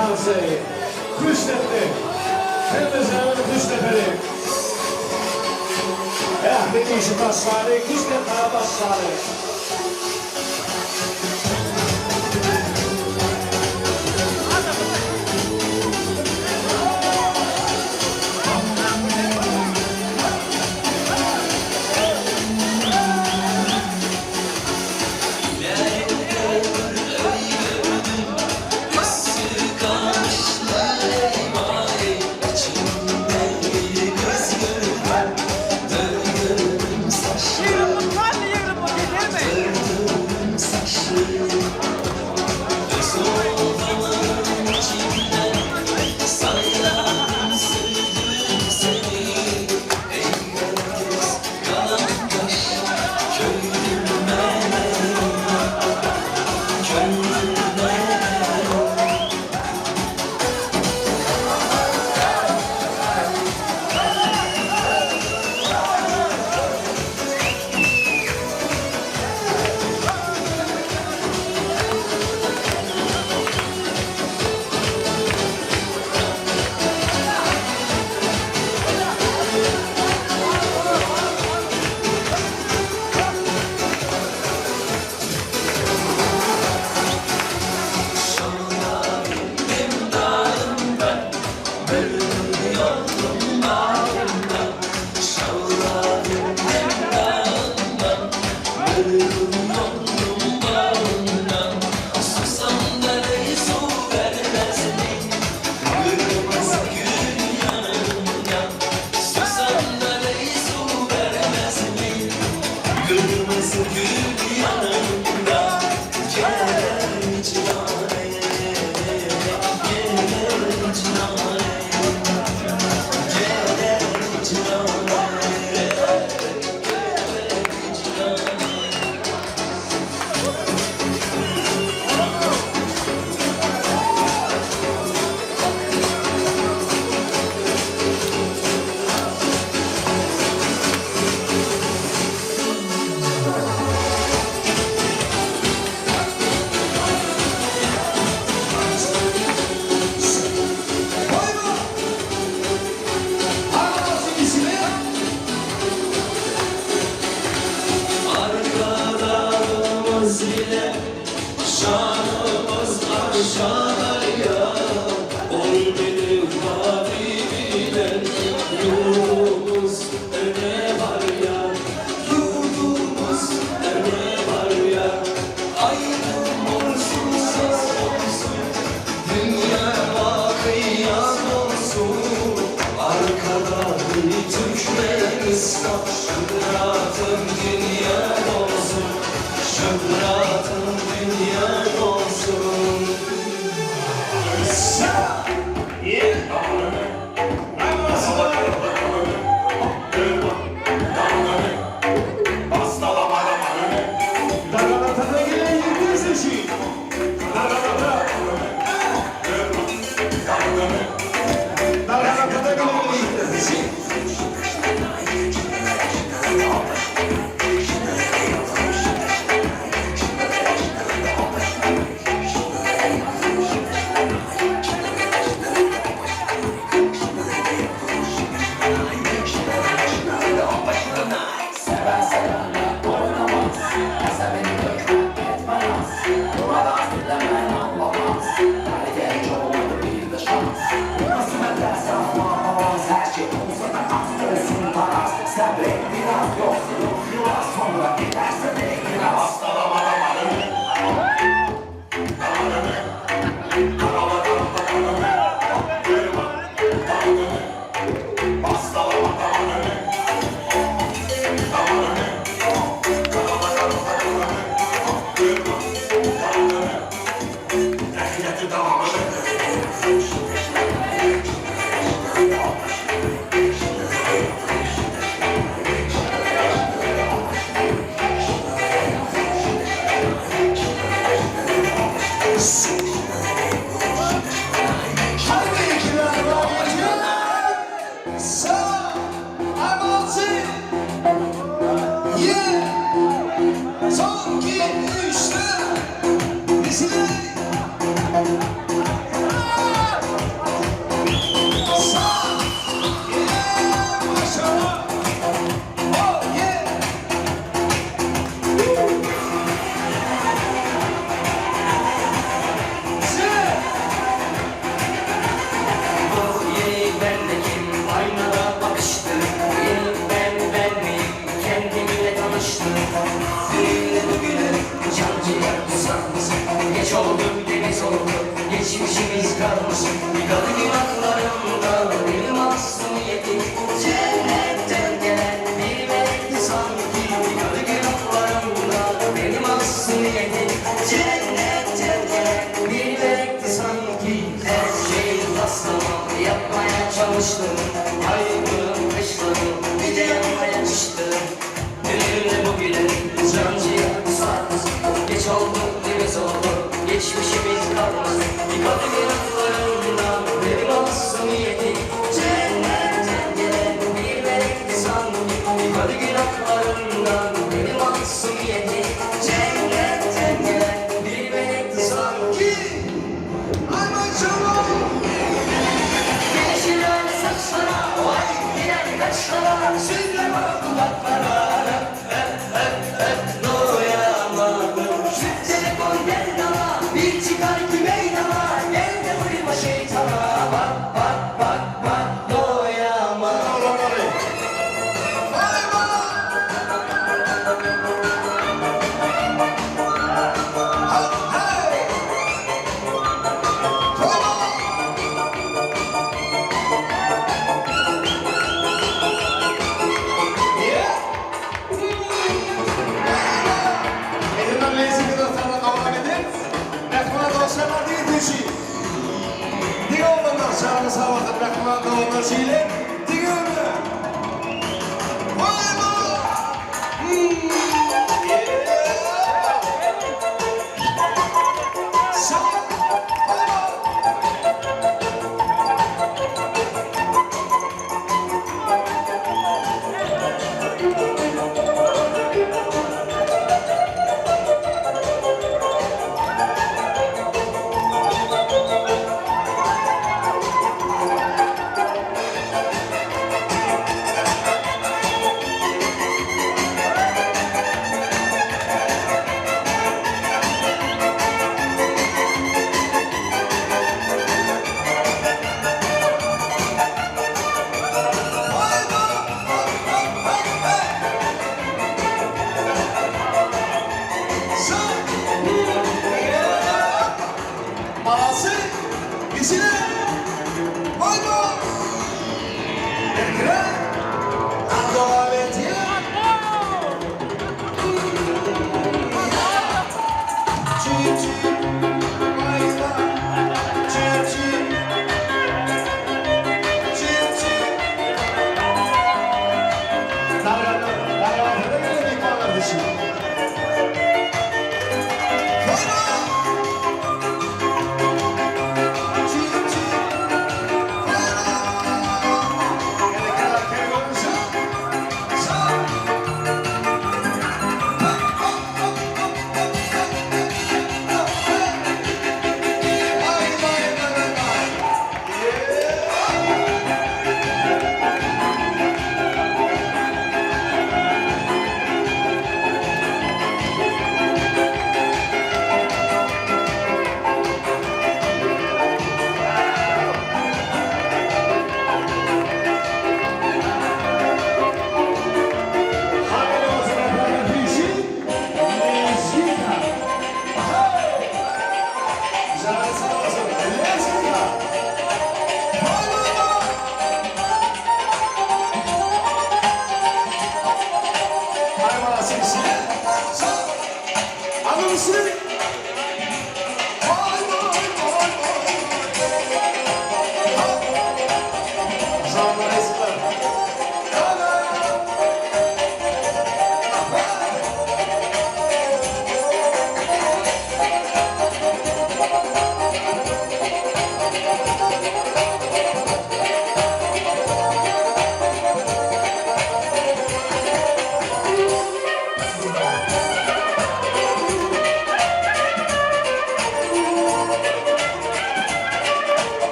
Tansi, Kuştepe, Kırmızı Kuştepe'li. Bir işi basarı, Kuştepe basarı. Yanaklarından beni mahzun yedi. Cennetten gelen bir melekti sanki. Ay maşallah. Yeşil öyle saçlara, vay diğer kaşlara, süzle bak kulaklara. Doyamadım. Şu telefon gel dala, bir çıkar ki meydana. Gel de uyuma şeytana. Bak bak bak bak doyamadım. Elimden lezzetli dostlarla devam edin. Mehmet dostlarlar değil düşü. Dige olanlar şarkı savaşın Mehmet olanlar şeyler. Dige ömür. Vay be! Parası, işine, haydi. Ekran, adaleti. Çiçi, haydi. Çiçi, çiçi. Dayanır geldik kardeşim.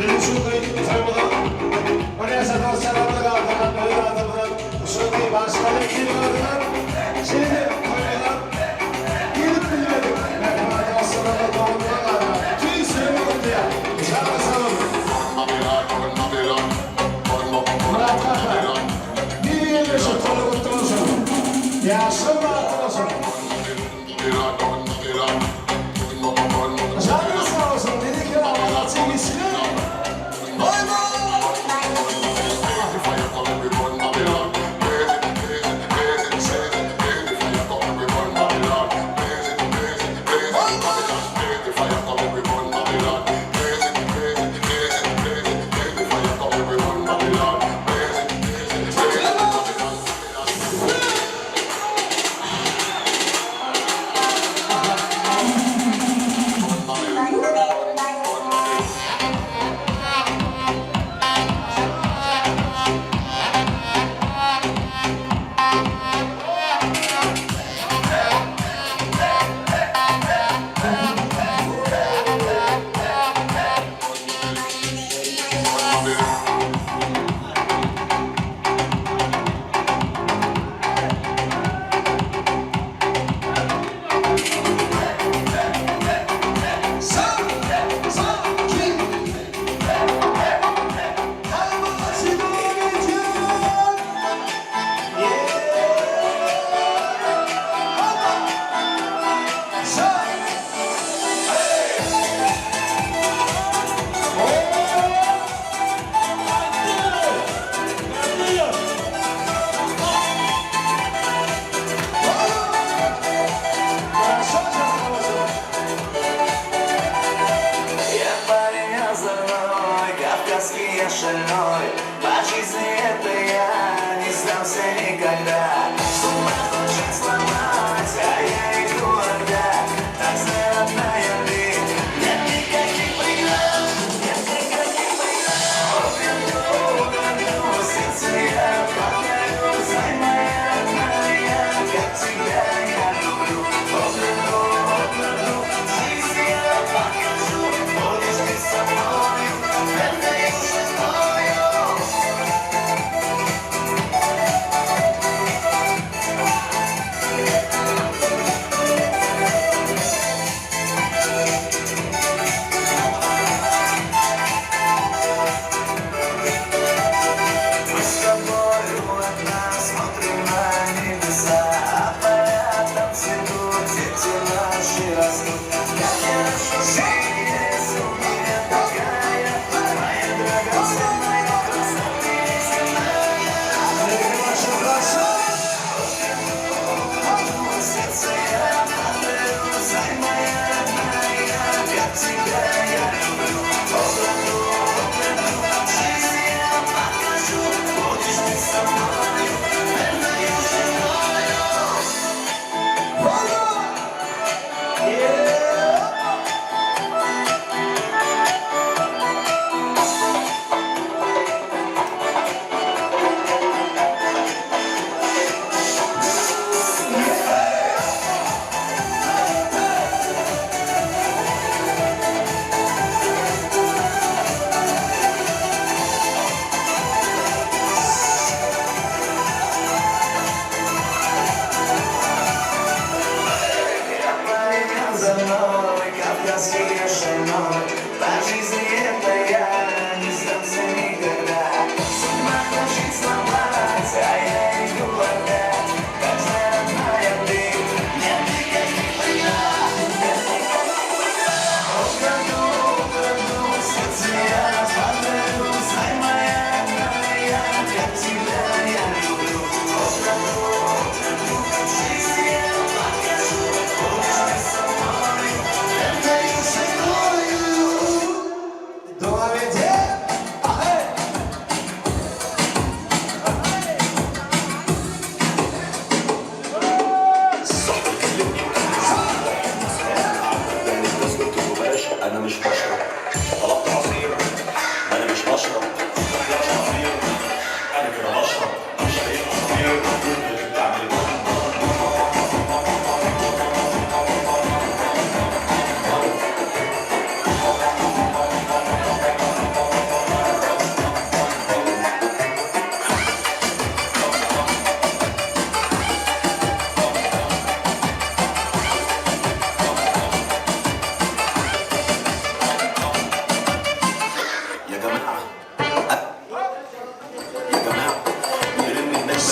Benim şu toyumda oraya satan selamlık aldılar, böyle adamlar uşağı başkaları geliyorlar. Şimdi toyumda gelip bilmedim. Mehmet Aslan'a doğumlular. Tüy söylüyorum diye. Şarkı salın. Murat Kahve. Bir yerleşir tolu kutlu olsun. Yaşlı Murat'ın olsun. Canınız sağ olsun. Dedi ki Allah'ın sevgisini. Vay vay!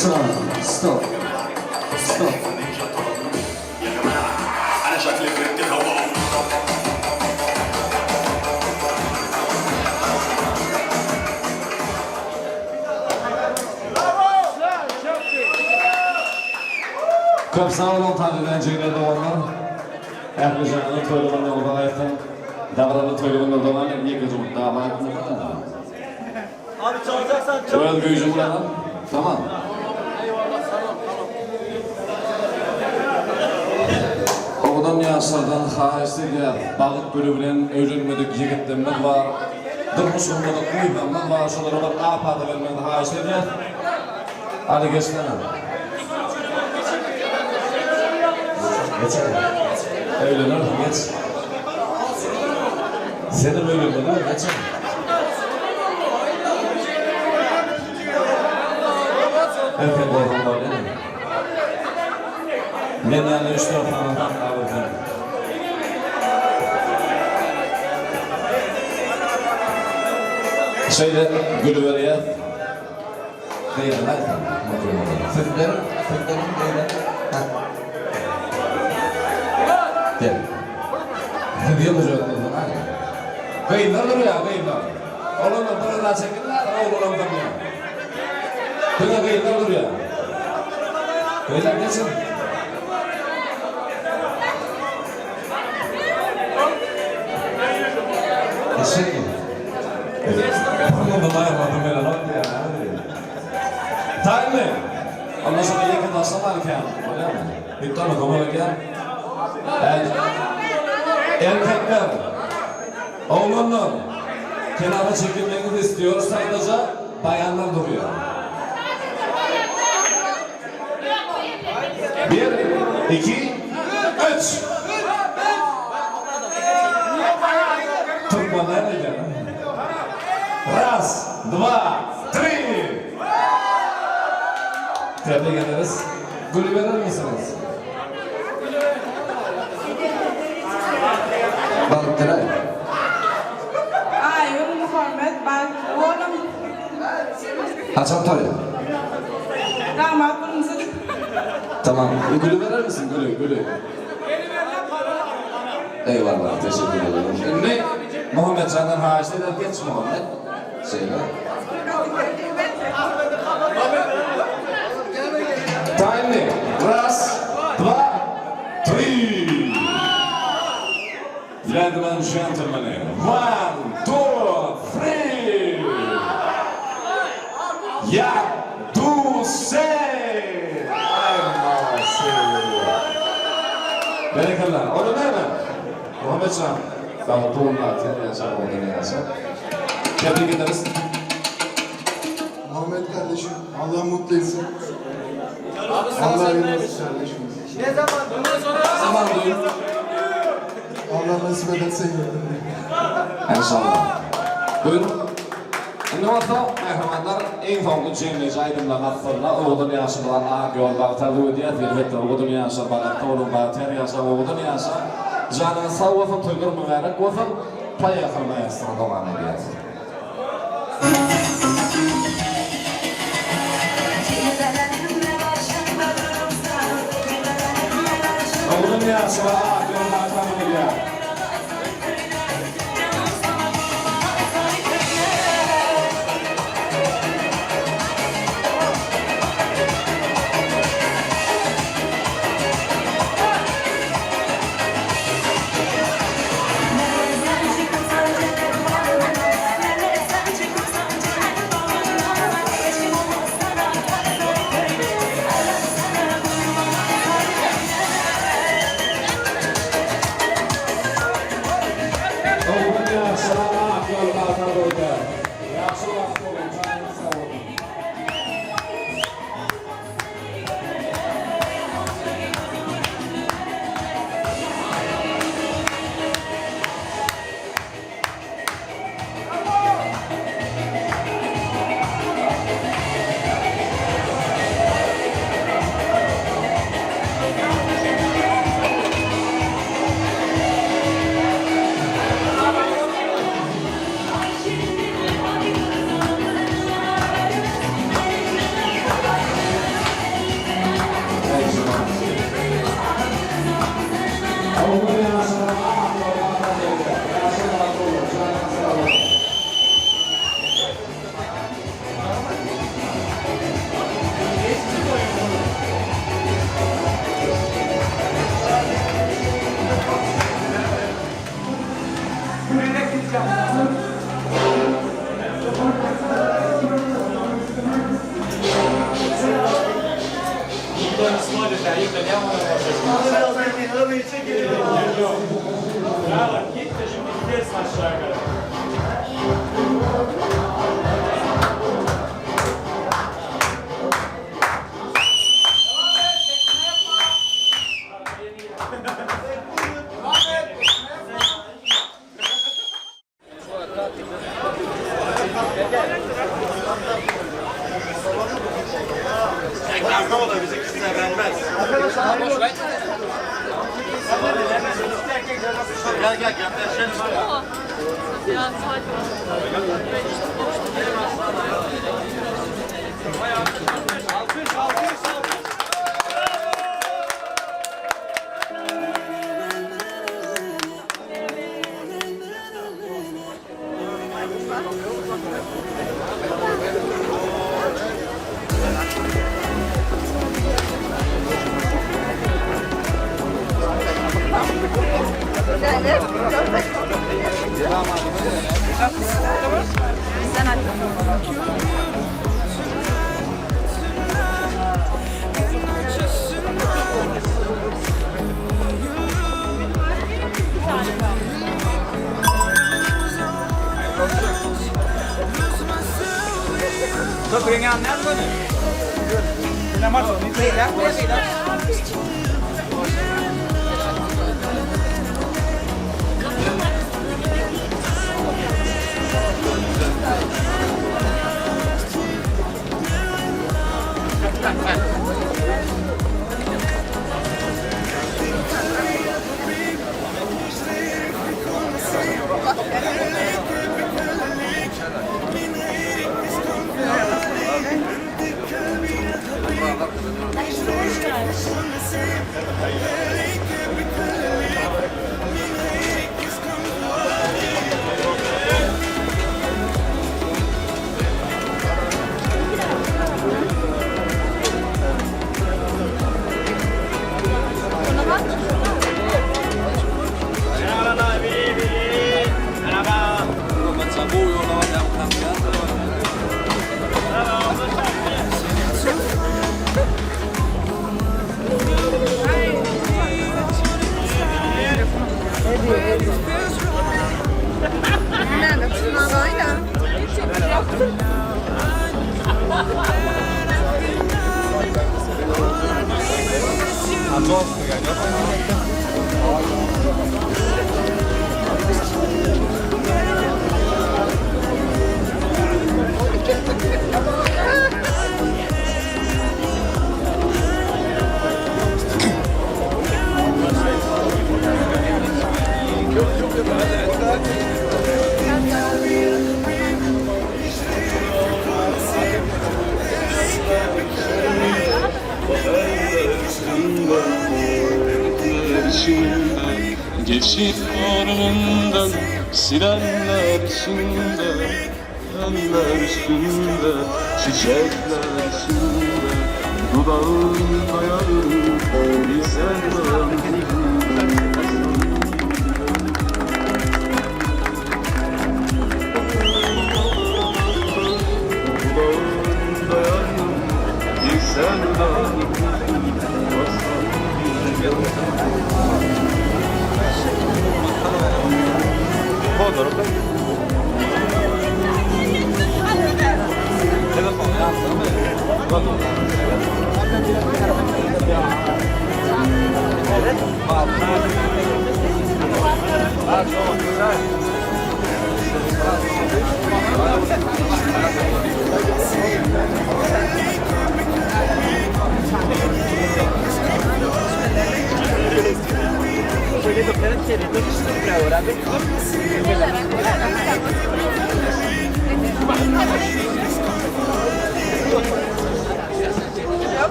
Stop. أنا شكلي فرقت الهواء Köp sağ olun tanrıdan ceyre doğanlar. Ehli canlı toyluğun yolda ayaktan. Davranı toyluğun yolda olan yeke cumhur damat. Abi çalacaksan çal. Öyle büyücü bulalım. Tamam. Oğudam yaşlardan haisliğe balık bölümünden ölünmedik yigitlerimiz var. Durmuş olmadık kuyudanlar var. Şolar olan apadı vermedi haisliğe. Hadi geçsene. Geçelim. Öğlenir geç. Senin öğlenmedin mi? Geçelim. Erkek ortamda öyle mi? Ben yani 3-4 falan alırım. Şeyde gülüveriye değil mi? Fırtlarım böyle. Gel. Ne diyor mu canım? Kayınlar duruyor ya, kayınlar. Oğlum buradan çekinler, oğlum duruyor. Böyle kayınlar duruyor. Kayınlar geçin. Teşekkür ederim. Bunu da dayanmadım böyle lan ya. Time mi? Ondan sonra yakın taşlamarken, öyle mi? Bitti mi? Kamerayken. Erkekler, oğlanlar kenara çekilmenizi istiyor, sadece bayanlar duruyor. 1, 2, 3. Tutma nerede? Раз, два, три. Tebrik ederiz. Gülü verir misiniz? Balıktıray. Ayol Muhammed Balık oğlum. Açam toyu. Damat bunun Tamam. Gülü verir misin? Gülü. Eyvallah. Teşekkür ederim. Şimdi Muhammed Can'dan haşi eder. Geç Muhammed. Söyle. Time. Раз, два, три. Ladies and gentlemen, 1, 2, 3. Ya, du, say. Berekallah. Onu nerede? Muhammed Can. Daha doğumlar, yaşar, olduğunu yaşar. Tebrik ederiz. Muhammed kardeşim, Allah mutlu etsin. Allah eylesin kardeşim. Ne zaman? Bundan sonra? Zaman duyun. Allah nasip ederse gördüm. İnşallah. Buyurun. Şimdi orta mehmanlar en sonlu cemleyici aydınlamak fırla oğudun yaşılan ağ yol bağıtar vüdiyet elbette oğudun yaşar bağıtta oğudun bağıtar yaşar oğudun yaşar canın sağ olsun tüygür mübarek olsun paya kılmaya sıra devam ediyor. Oğudun yaşar ağ yol bağıtar vüdiyet. Tôi cười ngang nát luôn. Nó mất rồi, đi đá quá gì đó. Geçit ormanından sirenler içinde, eller üstünde, çiçekler içinde, dudağında yarın bir sevdan. Dudağında yarın bir sevdan.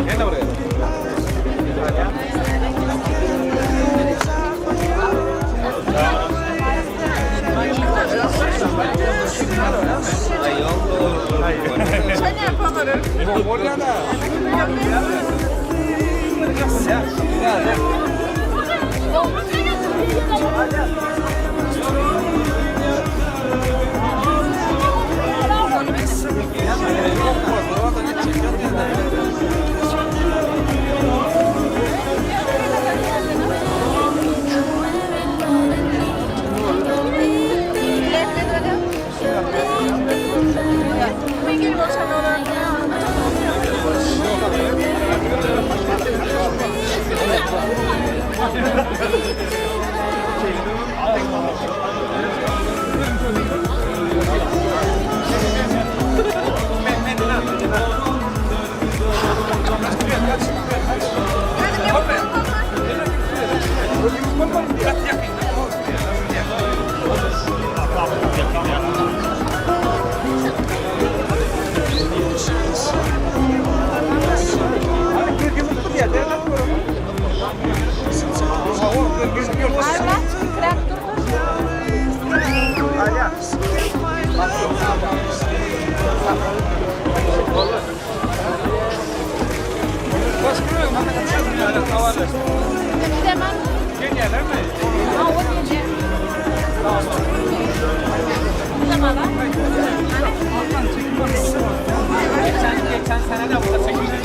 Gene buraya. Geçen sene de burada çekildi.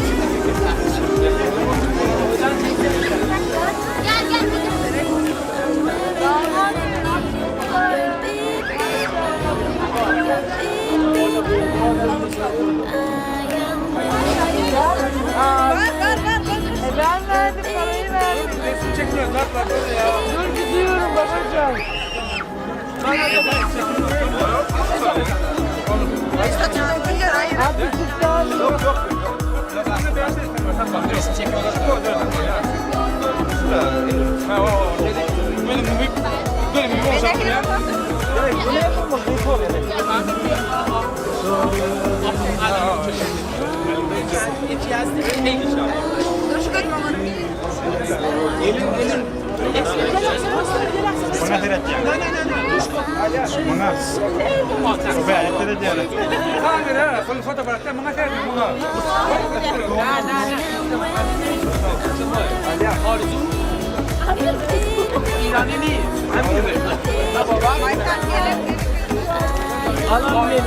Ben verdim, parayı verdim. Resim çekiyorsun lan bak öyle ya. Dur gidiyorum babacığım. Abi tutalım. Yok yok. Resim çekiyorlar. Böyle bir olacak ya. Bu ne yapalım? Bu oluyor. Bana teret ya. Bana. Sohbet teret ya. Kamera, kon foto bıraktı. Bana teret bana. Hadi harici. İranlı değil. Alan veriyor.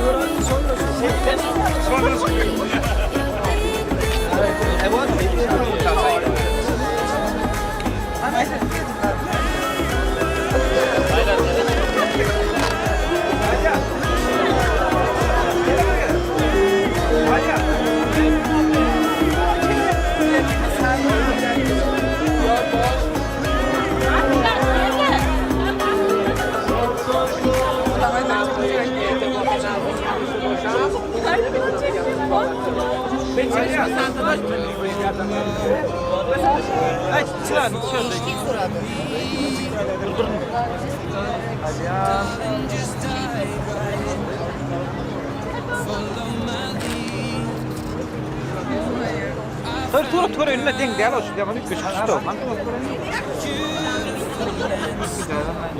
Sonra Tor önüne denk değil olsun. Devam et. Köşe tutu.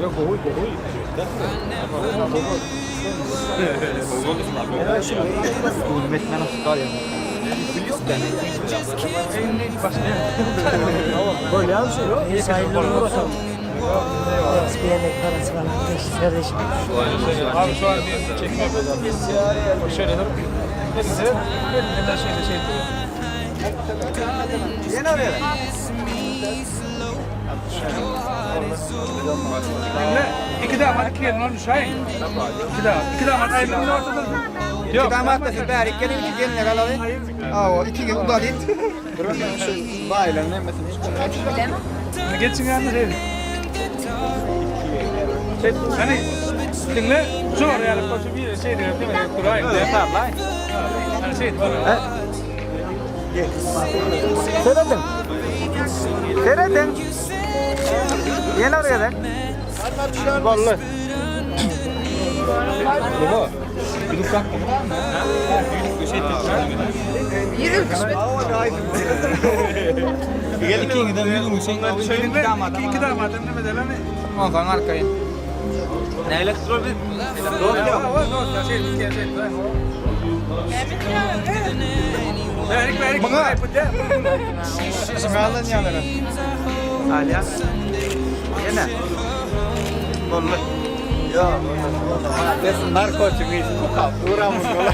Yok boy. Hürmetmen astar ya. Biliyorsun ben. Böyle yazıyor. Sayılır mı bakalım? Bir yemek parası var. Kardeşim. Abi şu an bir çekme yapacağız. Şöyle dur. Neyse. Neden şey. Yeni arıyor. İki damat iki gelin olmuş hayır. İki damat ayrılığın ortada. Yok. İki damat da süper. İki gelin iki gelin alalım. Aa, iki gelin uda değil. Baylan ne mesela? Geçin yanına değil. Hani dinle zor yani koşu bir şey diyor değil mi? Kurayım yapar lan. Hani şey. Seyredin. Yeni oraya da. Vallahi. Baba. Bir dükkan. Yürü kısmet. Gel iki giden yürü Hüseyin abi. İki damat ne bedelen mi? Ondan arkaya. Ne elektro bir? Doğru ya. Doğru. Şey. Verik. Bana. Semandan yanlara. Aliya. Yine. Vallahi. Ya. Des narkotik iş bu kap. Uğramış ola.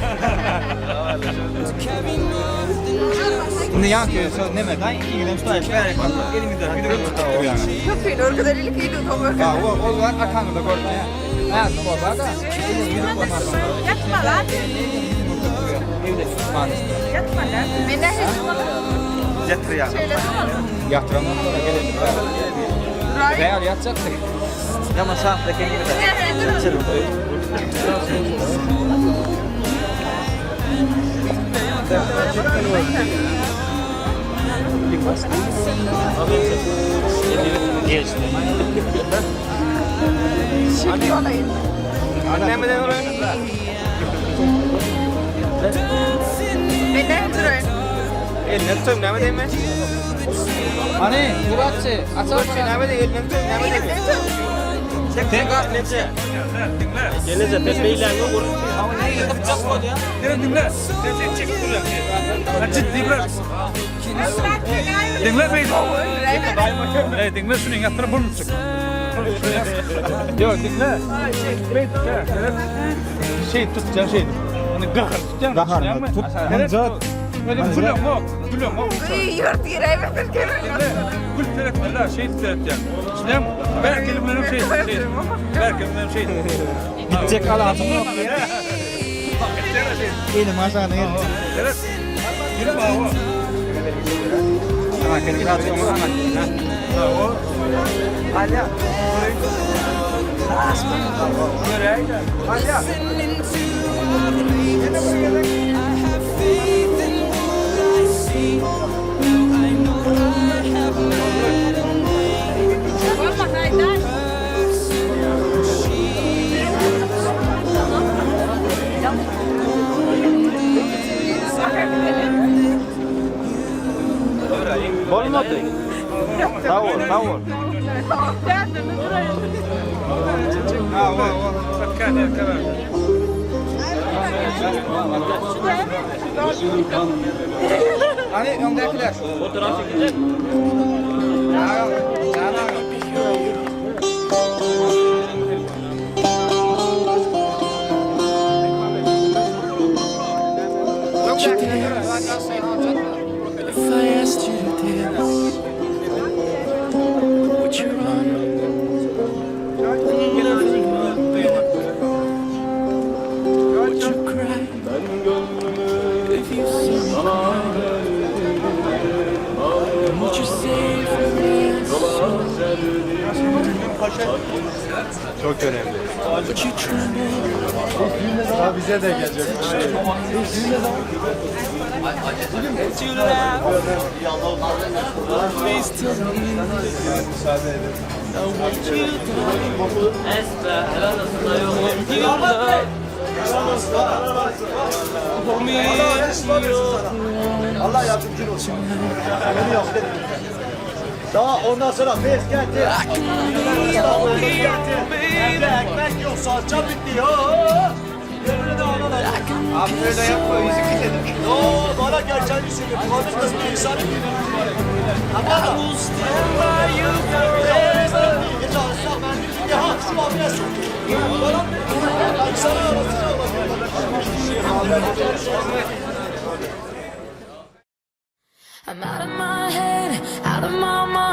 Ne yapıyor? Ne mi? Ben iki gidelim tutayım. Elimizde bir de tutuyor yani. Çok iyi. Orkadarilik iyi tutuyor. Ya o var akanı da gördüm ya. Ha, bu var da. Yatma lan. Evde mantıklı. Yatma lan. Ben de hiç Yatır ya. Yatıramam sonra gelelim. Real yatacaktık. Ama saatteki gibi de. Yatırım. Şimdi olayım. Annemden oraya. Ben de oturayım. Eline tutayım ne mi? Hani Muratçı açar ne mi? Eline tutayım ne mi? Tekrar nece? Gelece bebeğiyle yok olur. Ama ne yapacak bu ya? Dinle. Çek dur ya. Açık dinle. Dinle bey. Dinle şunu yatırıp bunu çık. Yok dinle. Şey tutacağım şey. Hani gahar tutacağım. Gahar tut. Hamza. Gülüyorum yok. Gülüyorum yok. Yurt gireyim bir kere. Gül terekmeler şey tutacağım. Şimdi belki benim şey. Belki benim şey. Gidecek alasın yok. Elim aşağıda yerim. Evet. Yürü bağı. Ana kendi razı olma ana. Bağı. Alya. Alya. Bolmadı. Tavur. Hani öndekiler. Fotoğraf çekecek. If I asked you to dance, would you run? Would you cry if you saw me? Would you say for me? Çok önemli. Would you tremble? Daha bize de gelecek. Müsaade edin. Allah yardımcın olsun. Beni yok dedim. Daha ondan sonra bez getir. Evde ekmek yok, salça bitti ya. Yemin de ona da. Abi böyle yapma, yüzük dedim. Oo, bana gerçeğini söylüyor. Kadın kız bir insan gibi. Ama da. Gece alırsan ben dedim ya, şu abiye söylüyorum. Bana sana arasını I'm out of my head, out of my mind.